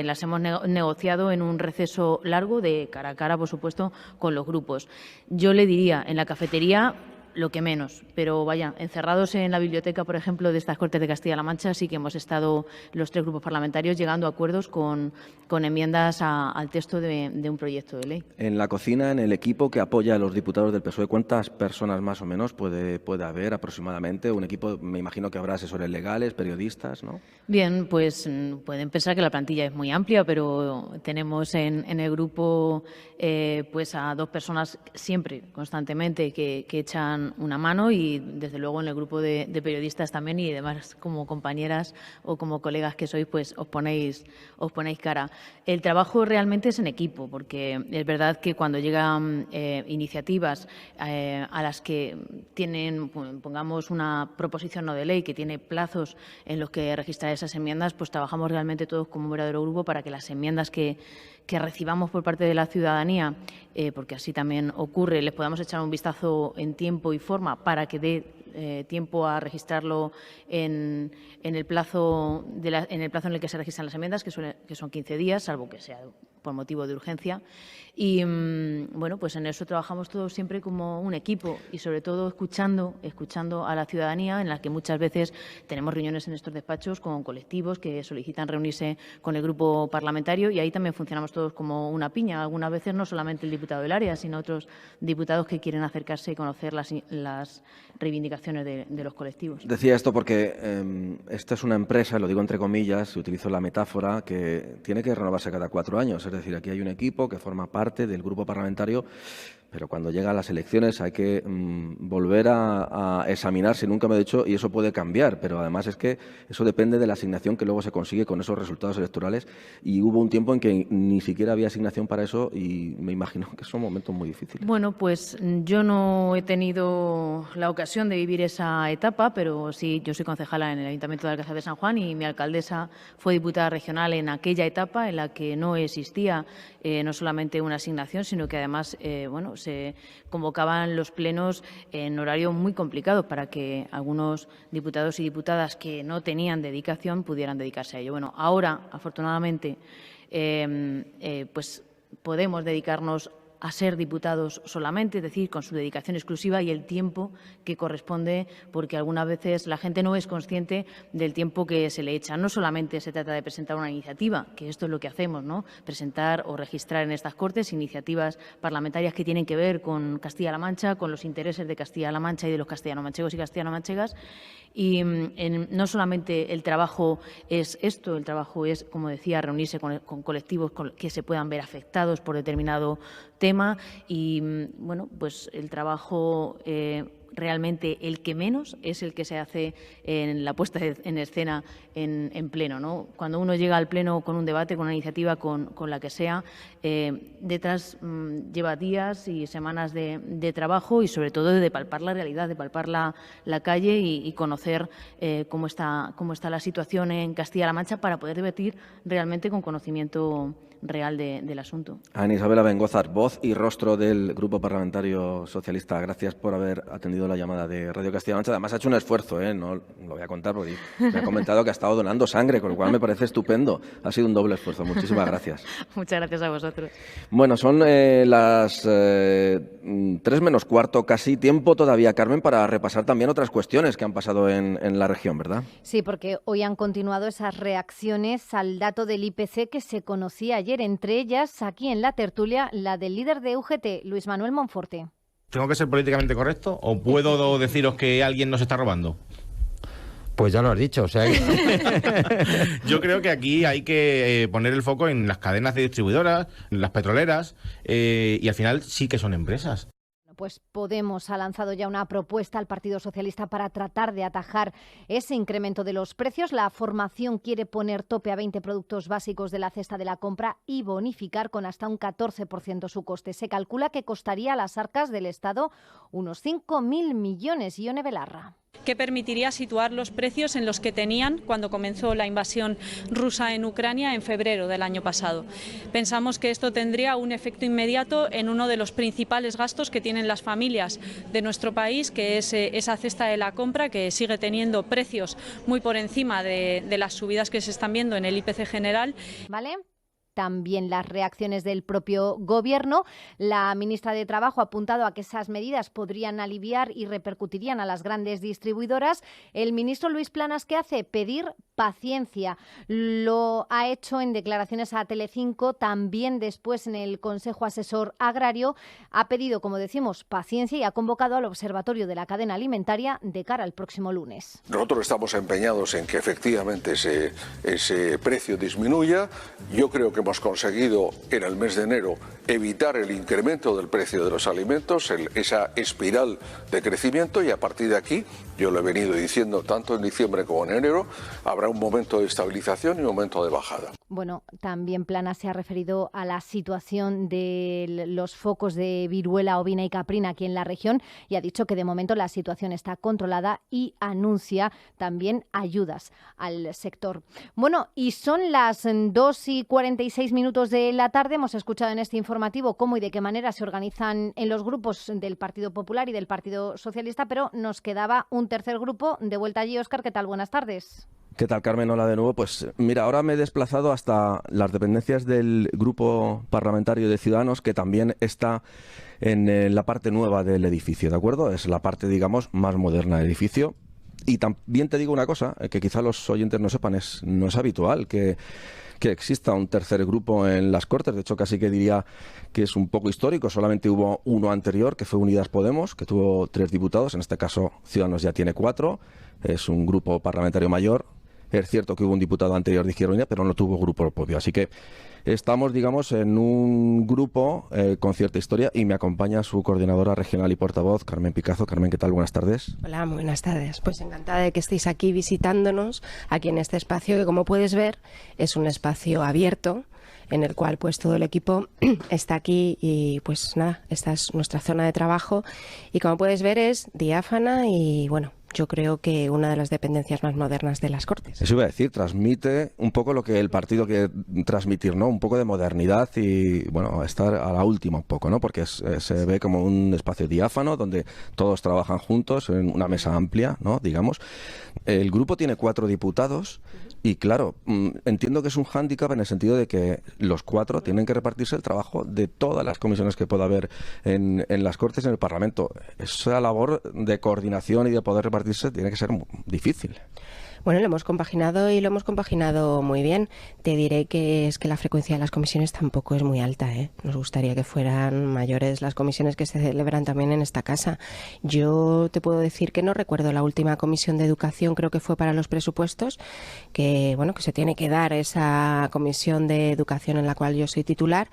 las hemos negociado en un receso largo, de cara a cara, por supuesto, con los grupos. Yo le diría, en la cafetería, lo que menos, pero vaya, encerrados en la biblioteca, por ejemplo, de estas Cortes de Castilla-La Mancha, sí que hemos estado los tres grupos parlamentarios llegando a acuerdos con enmiendas al texto de un proyecto de ley. En la cocina, en el equipo que apoya a los diputados del PSOE, ¿cuántas personas más o menos puede haber aproximadamente? Un equipo, me imagino que habrá asesores legales, periodistas, ¿no? Bien, pues pueden pensar que la plantilla es muy amplia, pero tenemos en el grupo pues a 2 personas siempre, constantemente, que echan una mano, y desde luego en el grupo de periodistas también, y además como compañeras o como colegas que sois, pues os ponéis cara. El trabajo realmente es en equipo, porque es verdad que cuando llegan iniciativas a las que tienen, pongamos, una proposición no de ley que tiene plazos en los que registrar esas enmiendas, pues trabajamos realmente todos como un verdadero grupo para que las enmiendas que recibamos por parte de la ciudadanía, porque así también ocurre, les podamos echar un vistazo en tiempo y forma para que dé tiempo a registrarlo en el plazo en el que se registran las enmiendas, que son 15 días, salvo que sea por motivo de urgencia. Y pues en eso trabajamos todos siempre como un equipo, y sobre todo escuchando a la ciudadanía, en la que muchas veces tenemos reuniones en estos despachos con colectivos que solicitan reunirse con el grupo parlamentario, y ahí también funcionamos todos como una piña. Algunas veces no solamente el diputado del área, sino otros diputados que quieren acercarse y conocer las reivindicaciones de los colectivos. Decía esto porque esta es una empresa, lo digo entre comillas, utilizo la metáfora, que tiene que renovarse cada 4 años. Es decir, aquí hay un equipo que forma parte del grupo parlamentario, pero cuando llegan las elecciones hay que volver a examinarse, nunca me he dicho, y eso puede cambiar, pero además es que eso depende de la asignación que luego se consigue con esos resultados electorales, y hubo un tiempo en que ni siquiera había asignación para eso, y me imagino que son momentos muy difíciles. Bueno, pues yo no he tenido la ocasión de vivir esa etapa, pero sí, yo soy concejala en el Ayuntamiento de Alcázar de San Juan, y mi alcaldesa fue diputada regional en aquella etapa en la que no existía no solamente una asignación, sino que además se convocaban los plenos en horario muy complicado para que algunos diputados y diputadas que no tenían dedicación pudieran dedicarse a ello. Bueno, ahora, afortunadamente, pues podemos dedicarnos a ser diputados solamente, es decir, con su dedicación exclusiva y el tiempo que corresponde, porque algunas veces la gente no es consciente del tiempo que se le echa. No solamente se trata de presentar una iniciativa, que esto es lo que hacemos, ¿no? Presentar o registrar en estas Cortes iniciativas parlamentarias que tienen que ver con Castilla-La Mancha, con los intereses de Castilla-La Mancha y de los castellano-manchegos y castellano-manchegas. Y no solamente el trabajo es esto, el trabajo es, como decía, reunirse con colectivos que se puedan ver afectados por determinado tema, y pues el trabajo realmente el que menos es el que se hace en la puesta en escena en pleno, ¿no? Cuando uno llega al pleno con un debate, con una iniciativa, con la que sea, detrás lleva días y semanas de trabajo, y sobre todo de palpar la realidad, de palpar la calle y conocer cómo está la situación en Castilla-La Mancha, para poder debatir realmente con conocimiento real del asunto. Ana Isabela Bengózar, voz y rostro del Grupo Parlamentario Socialista, gracias por haber atendido la llamada de Radio Castilla-La Mancha. Además ha hecho un esfuerzo, no lo voy a contar porque me ha comentado que ha estado donando sangre, con lo cual me parece estupendo. Ha sido un doble esfuerzo. Muchísimas gracias. Muchas gracias a vosotros. Bueno, son las 3:15 casi. Tiempo todavía, Carmen, para repasar también otras cuestiones que han pasado en la región, ¿verdad? Sí, porque hoy han continuado esas reacciones al dato del IPC que se conocía ayer, entre ellas, aquí en la tertulia, la del líder de UGT, Luis Manuel Monforte. ¿Tengo que ser políticamente correcto o puedo deciros que alguien nos está robando? Pues ya lo has dicho, o sea que... Yo creo que aquí hay que poner el foco en las cadenas de distribuidoras, en las petroleras, y al final sí que son empresas. Pues Podemos ha lanzado ya una propuesta al Partido Socialista para tratar de atajar ese incremento de los precios. La formación quiere poner tope a 20 productos básicos de la cesta de la compra y bonificar con hasta un 14% su coste. Se calcula que costaría a las arcas del Estado unos 5.000 millones. Ione Belarra. Que permitiría situar los precios en los que tenían cuando comenzó la invasión rusa en Ucrania en febrero del año pasado. Pensamos que esto tendría un efecto inmediato en uno de los principales gastos que tienen las familias de nuestro país, que es esa cesta de la compra, que sigue teniendo precios muy por encima de las subidas que se están viendo en el IPC general. ¿Vale? También las reacciones del propio Gobierno. La ministra de Trabajo ha apuntado a que esas medidas podrían aliviar y repercutirían a las grandes distribuidoras. El ministro Luis Planas, ¿qué hace? Pedir paciencia. Lo ha hecho en declaraciones a Telecinco, también después en el Consejo Asesor Agrario. Ha pedido, como decimos, paciencia y ha convocado al Observatorio de la Cadena Alimentaria de cara al próximo lunes. Nosotros estamos empeñados en que efectivamente ese precio disminuya. Yo creo que hemos conseguido en el mes de enero evitar el incremento del precio de los alimentos, esa espiral de crecimiento, y a partir de aquí, yo lo he venido diciendo tanto en diciembre como en enero, habrá un momento de estabilización y un momento de bajada. Bueno, también Plana se ha referido a la situación de los focos de viruela ovina y caprina aquí en la región y ha dicho que de momento la situación está controlada y anuncia también ayudas al sector. Bueno, y son las 2:46 de la tarde. Hemos escuchado en este informativo cómo y de qué manera se organizan en los grupos del Partido Popular y del Partido Socialista, pero nos quedaba un tercer grupo. De vuelta allí, Óscar, ¿qué tal? Buenas tardes. ¿Qué tal, Carmen? Hola de nuevo. Pues mira, ahora me he desplazado hasta las dependencias del Grupo Parlamentario de Ciudadanos, que también está en la parte nueva del edificio, ¿de acuerdo? Es la parte, digamos, más moderna del edificio. Y también te digo una cosa, que quizá los oyentes no sepan, no es habitual que exista un tercer grupo en las Cortes. De hecho, casi que diría que es un poco histórico. Solamente hubo uno anterior, que fue Unidas Podemos, que tuvo 3 diputados. En este caso, Ciudadanos ya tiene 4. Es un grupo parlamentario mayor. Es cierto que hubo un diputado anterior de Izquierda Unida, pero no tuvo grupo propio. Así que estamos, digamos, en un grupo con cierta historia, y me acompaña su coordinadora regional y portavoz, Carmen Picazo. Carmen, ¿qué tal? Buenas tardes. Hola, muy buenas tardes. Pues encantada de que estéis aquí visitándonos, aquí en este espacio, que como puedes ver es un espacio abierto, en el cual pues todo el equipo está aquí y pues nada, esta es nuestra zona de trabajo y como puedes ver es diáfana y bueno, yo creo que una de las dependencias más modernas de las Cortes. Eso iba a decir, transmite un poco lo que el partido quiere transmitir, ¿no? Un poco de modernidad y, bueno, estar a la última un poco, ¿no? Porque se ve como un espacio diáfano donde todos trabajan juntos en una mesa amplia, ¿no? Digamos. El grupo tiene 4 diputados y, claro, entiendo que es un hándicap en el sentido de que los 4 tienen que repartirse el trabajo de todas las comisiones que pueda haber en las Cortes y en el Parlamento. Esa labor de coordinación y de poder repartirse tiene que ser muy difícil. Bueno, lo hemos compaginado y lo hemos compaginado muy bien. Te diré que es que la frecuencia de las comisiones tampoco es muy alta, ¿eh? Nos gustaría que fueran mayores las comisiones que se celebran también en esta casa. Yo te puedo decir que no recuerdo la última comisión de educación, creo que fue para los presupuestos, que bueno, que se tiene que dar esa comisión de educación en la cual yo soy titular,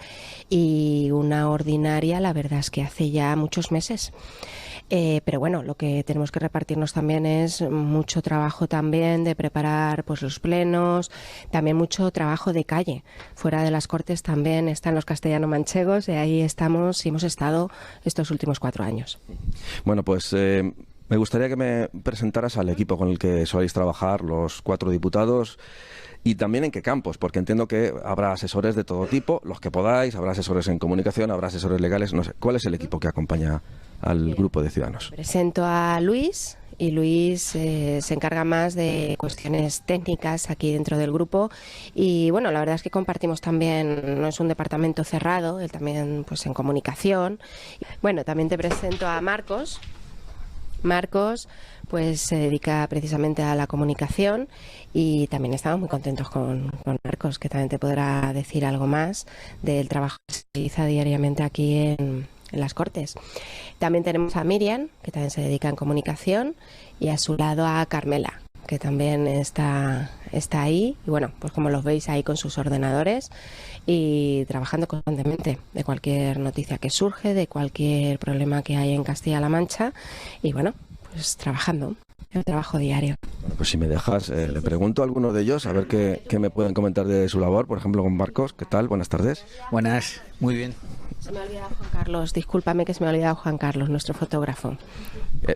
y una ordinaria, la verdad es que hace ya muchos meses. Pero bueno, lo que tenemos que repartirnos también es mucho trabajo también de preparar pues los plenos, también mucho trabajo de calle. Fuera de las Cortes también están los castellano-manchegos y ahí estamos y hemos estado estos últimos 4 años. Bueno, pues me gustaría que me presentaras al equipo con el que soléis trabajar, los 4 diputados. y también en qué campos, porque entiendo que habrá asesores de todo tipo, los que podáis, habrá asesores en comunicación, habrá asesores legales, no sé. ¿Cuál es el equipo que acompaña al grupo de Ciudadanos? Presento a Luis. Y Luis se encarga más de cuestiones técnicas aquí dentro del grupo y bueno, la verdad es que compartimos también, no es un departamento cerrado, él también pues en comunicación. Bueno, también te presento a Marcos. Marcos pues se dedica precisamente a la comunicación y también estamos muy contentos con Marcos, que también te podrá decir algo más del trabajo que se realiza diariamente aquí en las Cortes. También tenemos a Miriam, que también se dedica en comunicación, y a su lado a Carmela, que también está ahí, y bueno, pues como los veis ahí con sus ordenadores y trabajando constantemente de cualquier noticia que surge, de cualquier problema que hay en Castilla-La Mancha, y bueno, pues trabajando. El trabajo diario. Bueno, pues si me dejas, le pregunto a alguno de ellos a ver qué me pueden comentar de su labor. Por ejemplo, con Marcos, ¿qué tal? Buenas tardes. Buenas, muy bien. Se me ha olvidado Juan Carlos, discúlpame que se me ha olvidado Juan Carlos, nuestro fotógrafo.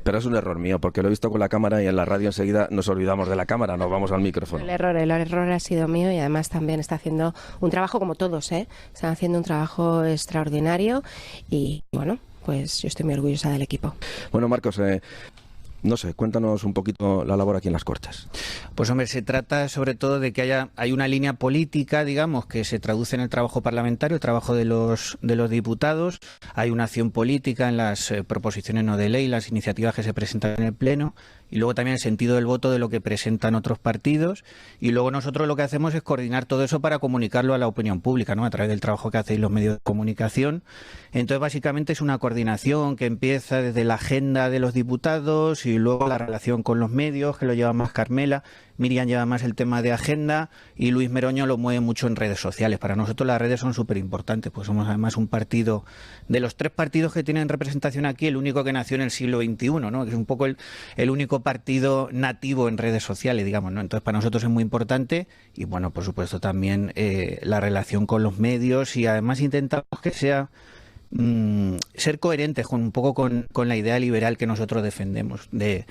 Pero es un error mío, porque lo he visto con la cámara y en la radio enseguida nos olvidamos de la cámara, nos vamos al micrófono. El error ha sido mío y además también está haciendo un trabajo como todos, están haciendo un trabajo extraordinario y bueno, pues yo estoy muy orgullosa del equipo. Bueno, Marcos, no sé, cuéntanos un poquito la labor aquí en las Cortes. Pues hombre, se trata sobre todo de que hay una línea política, digamos, que se traduce en el trabajo parlamentario, el trabajo de los diputados. Hay una acción política en las proposiciones no de ley, las iniciativas que se presentan en el Pleno. Y luego también el sentido del voto de lo que presentan otros partidos. Y luego nosotros lo que hacemos es coordinar todo eso para comunicarlo a la opinión pública, ¿no? A través del trabajo que hacéis los medios de comunicación. Entonces, básicamente es una coordinación que empieza desde la agenda de los diputados y luego la relación con los medios, que lo lleva más Carmela. Miriam lleva más el tema de agenda y Luis Meroño lo mueve mucho en redes sociales. Para nosotros las redes son súper importantes, pues somos además un partido, de los 3 partidos que tienen representación aquí, el único que nació en el siglo XXI, ¿no? Que es un poco el único partido nativo en redes sociales, digamos, ¿no? Entonces para nosotros es muy importante y bueno, por supuesto también la relación con los medios y además intentamos que sea ser coherentes un poco con la idea liberal que nosotros defendemos, de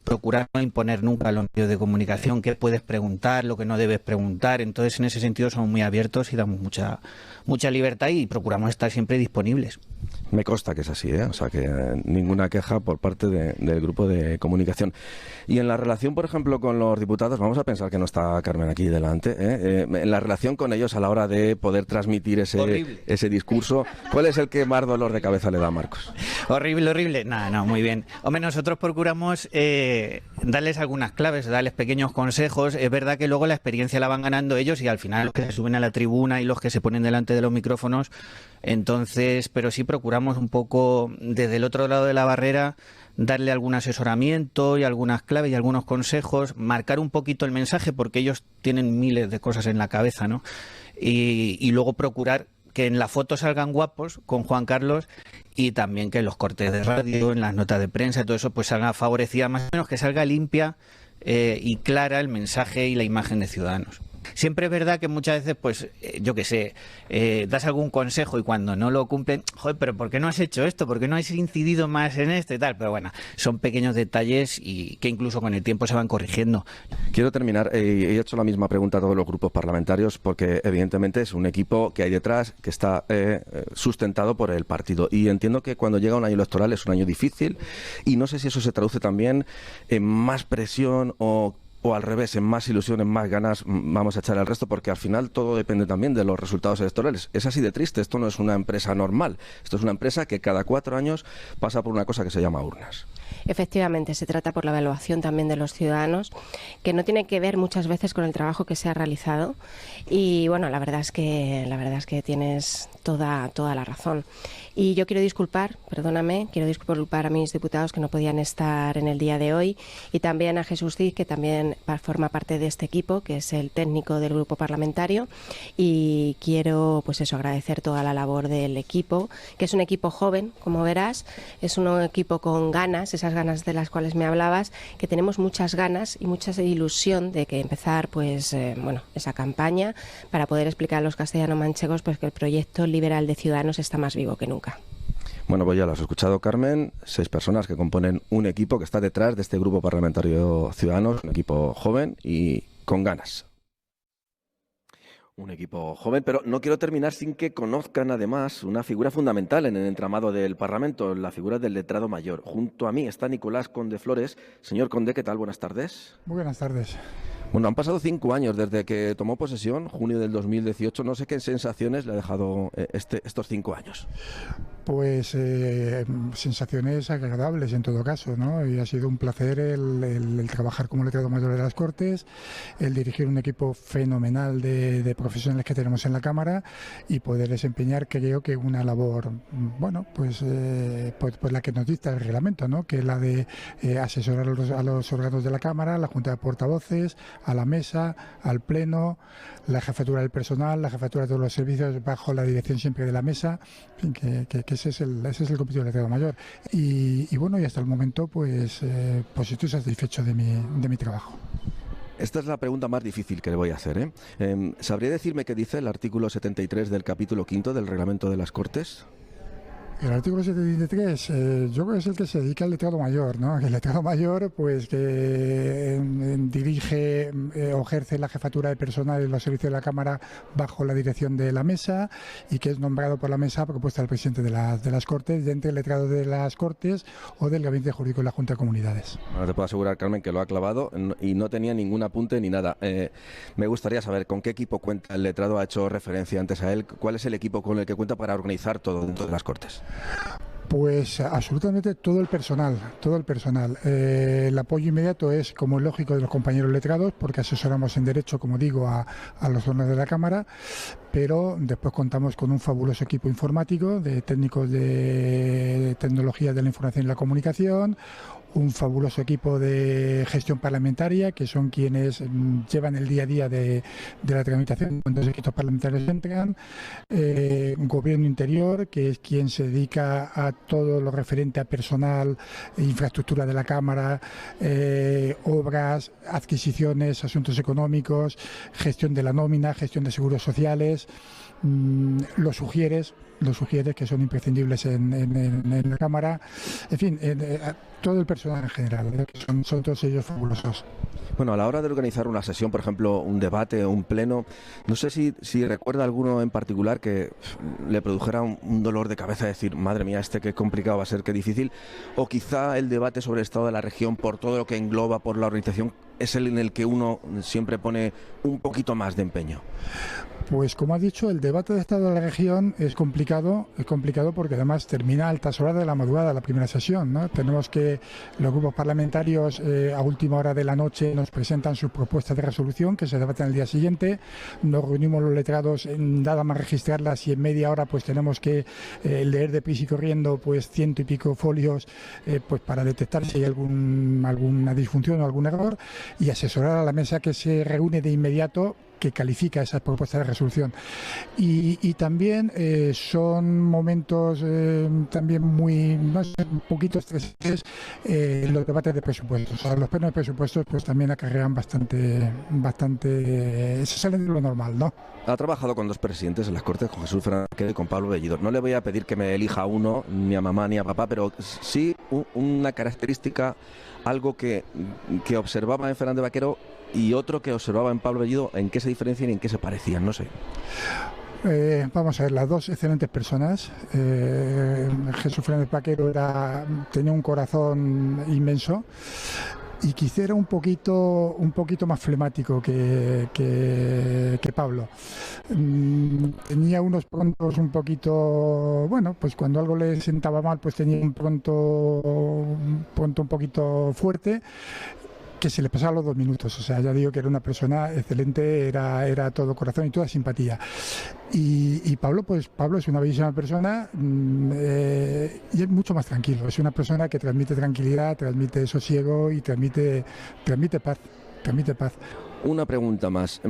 procurar no imponer nunca a los medios de comunicación qué puedes preguntar, lo que no debes preguntar. Entonces en ese sentido somos muy abiertos y damos mucha libertad y procuramos estar siempre disponibles. Me consta que es así, o sea que ninguna queja por parte del grupo de comunicación. Y en la relación, por ejemplo, con los diputados, vamos a pensar que no está Carmen aquí delante, en la relación con ellos a la hora de poder transmitir ese discurso, ¿cuál es el que más dolor de cabeza le da a Marcos? Horrible. No, muy bien. Hombre, nosotros procuramos darles algunas claves, darles pequeños consejos. Es verdad que luego la experiencia la van ganando ellos y al final los que se suben a la tribuna y los que se ponen delante de los micrófonos, entonces, pero sí procuramos un poco desde el otro lado de la barrera darle algún asesoramiento y algunas claves y algunos consejos, marcar un poquito el mensaje porque ellos tienen miles de cosas en la cabeza, ¿no? Y luego procurar que en la foto salgan guapos con Juan Carlos y también que en los cortes de radio, en las notas de prensa, todo eso pues salga favorecida, más o menos que salga limpia y clara el mensaje y la imagen de Ciudadanos. Siempre es verdad que muchas veces, pues, yo qué sé, das algún consejo y cuando no lo cumplen, joder, pero ¿por qué no has hecho esto? ¿Por qué no has incidido más en esto y tal? Pero bueno, son pequeños detalles y que incluso con el tiempo se van corrigiendo. Quiero terminar, he hecho la misma pregunta a todos los grupos parlamentarios porque evidentemente es un equipo que hay detrás que está sustentado por el partido y entiendo que cuando llega un año electoral es un año difícil y no sé si eso se traduce también en más presión o al revés, en más ilusión, en más ganas, vamos a echar al resto, porque al final todo depende también de los resultados electorales. Es así de triste, esto no es una empresa normal, esto es una empresa que cada 4 años pasa por una cosa que se llama urnas. Efectivamente, se trata por la evaluación también de los ciudadanos, que no tiene que ver muchas veces con el trabajo que se ha realizado. Y bueno, la verdad es que tienes toda la razón. Y yo quiero disculpar a mis diputados que no podían estar en el día de hoy y también a Jesús Cid, que también forma parte de este equipo, que es el técnico del grupo parlamentario. Y quiero, pues eso, agradecer toda la labor del equipo, que es un equipo joven, como verás, es un equipo con ganas, esas ganas de las cuales me hablabas, que tenemos muchas ganas y mucha ilusión de que empezar, pues, esa campaña para poder explicar a los castellano-manchegos pues que el proyecto liberal de Ciudadanos está más vivo que nunca. Bueno, pues ya lo has escuchado, Carmen, 6 personas que componen un equipo que está detrás de este grupo parlamentario Ciudadanos, un equipo joven y con ganas. Un equipo joven, pero no quiero terminar sin que conozcan además una figura fundamental en el entramado del Parlamento, la figura del letrado mayor. Junto a mí está Nicolás Conde Flores. Señor Conde, ¿qué tal? Buenas tardes. Muy buenas tardes. Bueno, han pasado 5 años desde que tomó posesión, junio del 2018. No sé qué sensaciones le ha dejado estos 5 años. Pues sensaciones agradables en todo caso, ¿no? Y ha sido un placer el trabajar como letrado mayor de las Cortes, el dirigir un equipo fenomenal de profesionales que tenemos en la Cámara y poder desempeñar, creo que una labor, bueno, pues la que nos dicta el reglamento, ¿no? Que es la de asesorar a los órganos de la Cámara, la Junta de Portavoces, a la mesa, al Pleno, la jefatura del personal, la jefatura de todos los servicios bajo la dirección siempre de la mesa, en fin, que ese es el cometido del letrado mayor. Y bueno, y hasta el momento pues estoy satisfecho de mi trabajo. Esta es la pregunta más difícil que le voy a hacer, ¿eh? ¿Sabría decirme qué dice el artículo 73 del capítulo 5 del reglamento de las Cortes? El artículo 73, yo creo que es el que se dedica al letrado mayor, ¿no? El letrado mayor, pues que dirige o ejerce la jefatura de personal de los servicios de la Cámara bajo la dirección de la mesa y que es nombrado por la mesa a propuesta del presidente de las Cortes, de entre el letrado de las Cortes o del Gabinete Jurídico de la Junta de Comunidades. Ahora te puedo asegurar, Carmen, que lo ha clavado y no tenía ningún apunte ni nada. Me gustaría saber con qué equipo cuenta el letrado, ha hecho referencia antes a él. ¿Cuál es el equipo con el que cuenta para organizar todo dentro de las Cortes? Pues absolutamente todo el personal. El apoyo inmediato es, como es lógico, de los compañeros letrados, porque asesoramos en derecho, como digo, a los órganos de la Cámara, pero después contamos con un fabuloso equipo informático de técnicos de tecnología de la información y la comunicación, un fabuloso equipo de gestión parlamentaria, que son quienes llevan el día a día de la tramitación cuando los equipos parlamentarios entran, un gobierno interior, que es quien se dedica a todo lo referente a personal, infraestructura de la Cámara, obras, adquisiciones, asuntos económicos, gestión de la nómina, gestión de seguros sociales, los sugieres que son imprescindibles en la Cámara, en fin, todo el personal en general, que son todos ellos fabulosos. Bueno, a la hora de organizar una sesión, por ejemplo, un debate o un pleno, no sé si recuerda alguno en particular que le produjera un dolor de cabeza, decir, madre mía, qué complicado va a ser, qué difícil, o quizá el debate sobre el estado de la región, por todo lo que engloba, por la organización, es el en el que uno siempre pone un poquito más de empeño. Pues como ha dicho, el debate de Estado de la región es complicado porque además termina a altas horas de la madrugada la primera sesión, ¿no? Tenemos que los grupos parlamentarios a última hora de la noche nos presentan sus propuestas de resolución que se debaten el día siguiente, nos reunimos los letrados en nada más registrarlas y en media hora pues tenemos que leer deprisa y corriendo pues 100 y pico folios pues para detectar si hay alguna disfunción o algún error y asesorar a la mesa que se reúne de inmediato, que califica esas propuestas de resolución. Y también son momentos también muy, no sé, un poquito estresantes los debates de presupuestos. O sea, los plenos de presupuestos pues también acarrean bastante, se salen de lo normal, ¿no? Ha trabajado con 2 presidentes en las Cortes, con Jesús Fernández Vaquero y con Pablo Bellido. No le voy a pedir que me elija uno, ni a mamá ni a papá, pero sí una característica, algo que observaba en Fernández Vaquero y otro que observaba en Pablo Bellido, ¿en qué se diferencian y en qué se parecían? No sé. Vamos a ver, las dos excelentes personas. Jesús Fernández Vaquero tenía un corazón inmenso y quizá era un poquito más flemático que Pablo. Tenía unos prontos un poquito, bueno, pues cuando algo le sentaba mal, pues tenía un pronto un poquito fuerte, que se le pasaba los 2 minutos. O sea, ya digo que era una persona excelente, era todo corazón y toda simpatía. Y Pablo es una bellísima persona y es mucho más tranquilo. Es una persona que transmite tranquilidad, transmite sosiego y transmite paz. Una pregunta más.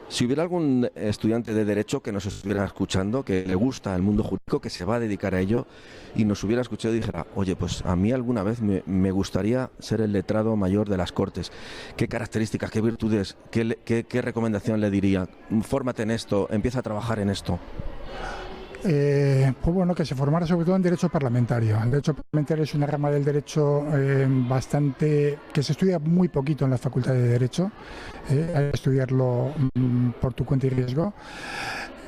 Si hubiera algún estudiante de Derecho que nos estuviera escuchando, que le gusta el mundo jurídico, que se va a dedicar a ello, y nos hubiera escuchado y dijera, oye, pues a mí alguna vez me gustaría ser el letrado mayor de las Cortes, ¿qué características, qué virtudes, qué recomendación le diría? Fórmate en esto, empieza a trabajar en esto. Pues bueno, que se formara sobre todo en derecho parlamentario. El derecho parlamentario es una rama del derecho que se estudia muy poquito en la Facultad de Derecho. Hay que estudiarlo por tu cuenta y riesgo.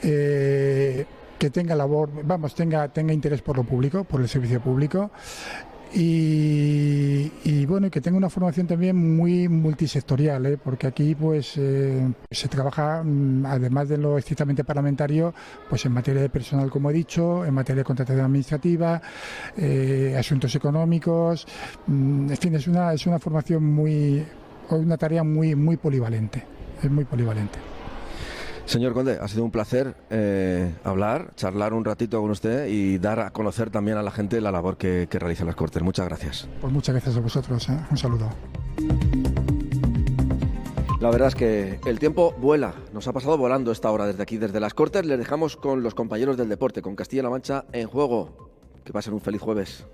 Que tenga tenga interés por lo público, por el servicio público. Y bueno, que tenga una formación también muy multisectorial, porque aquí pues se trabaja, además de lo estrictamente parlamentario, pues en materia de personal, como he dicho, en materia de contratación administrativa, asuntos económicos, en fin, es una formación una tarea muy polivalente, es muy polivalente. Señor Conde, ha sido un placer charlar un ratito con usted y dar a conocer también a la gente la labor que realizan las Cortes. Muchas gracias. Pues muchas gracias a vosotros. Un saludo. La verdad es que el tiempo vuela, nos ha pasado volando esta hora desde aquí, desde las Cortes. Les dejamos con los compañeros del deporte, con Castilla-La Mancha en juego. Que pasen un feliz jueves.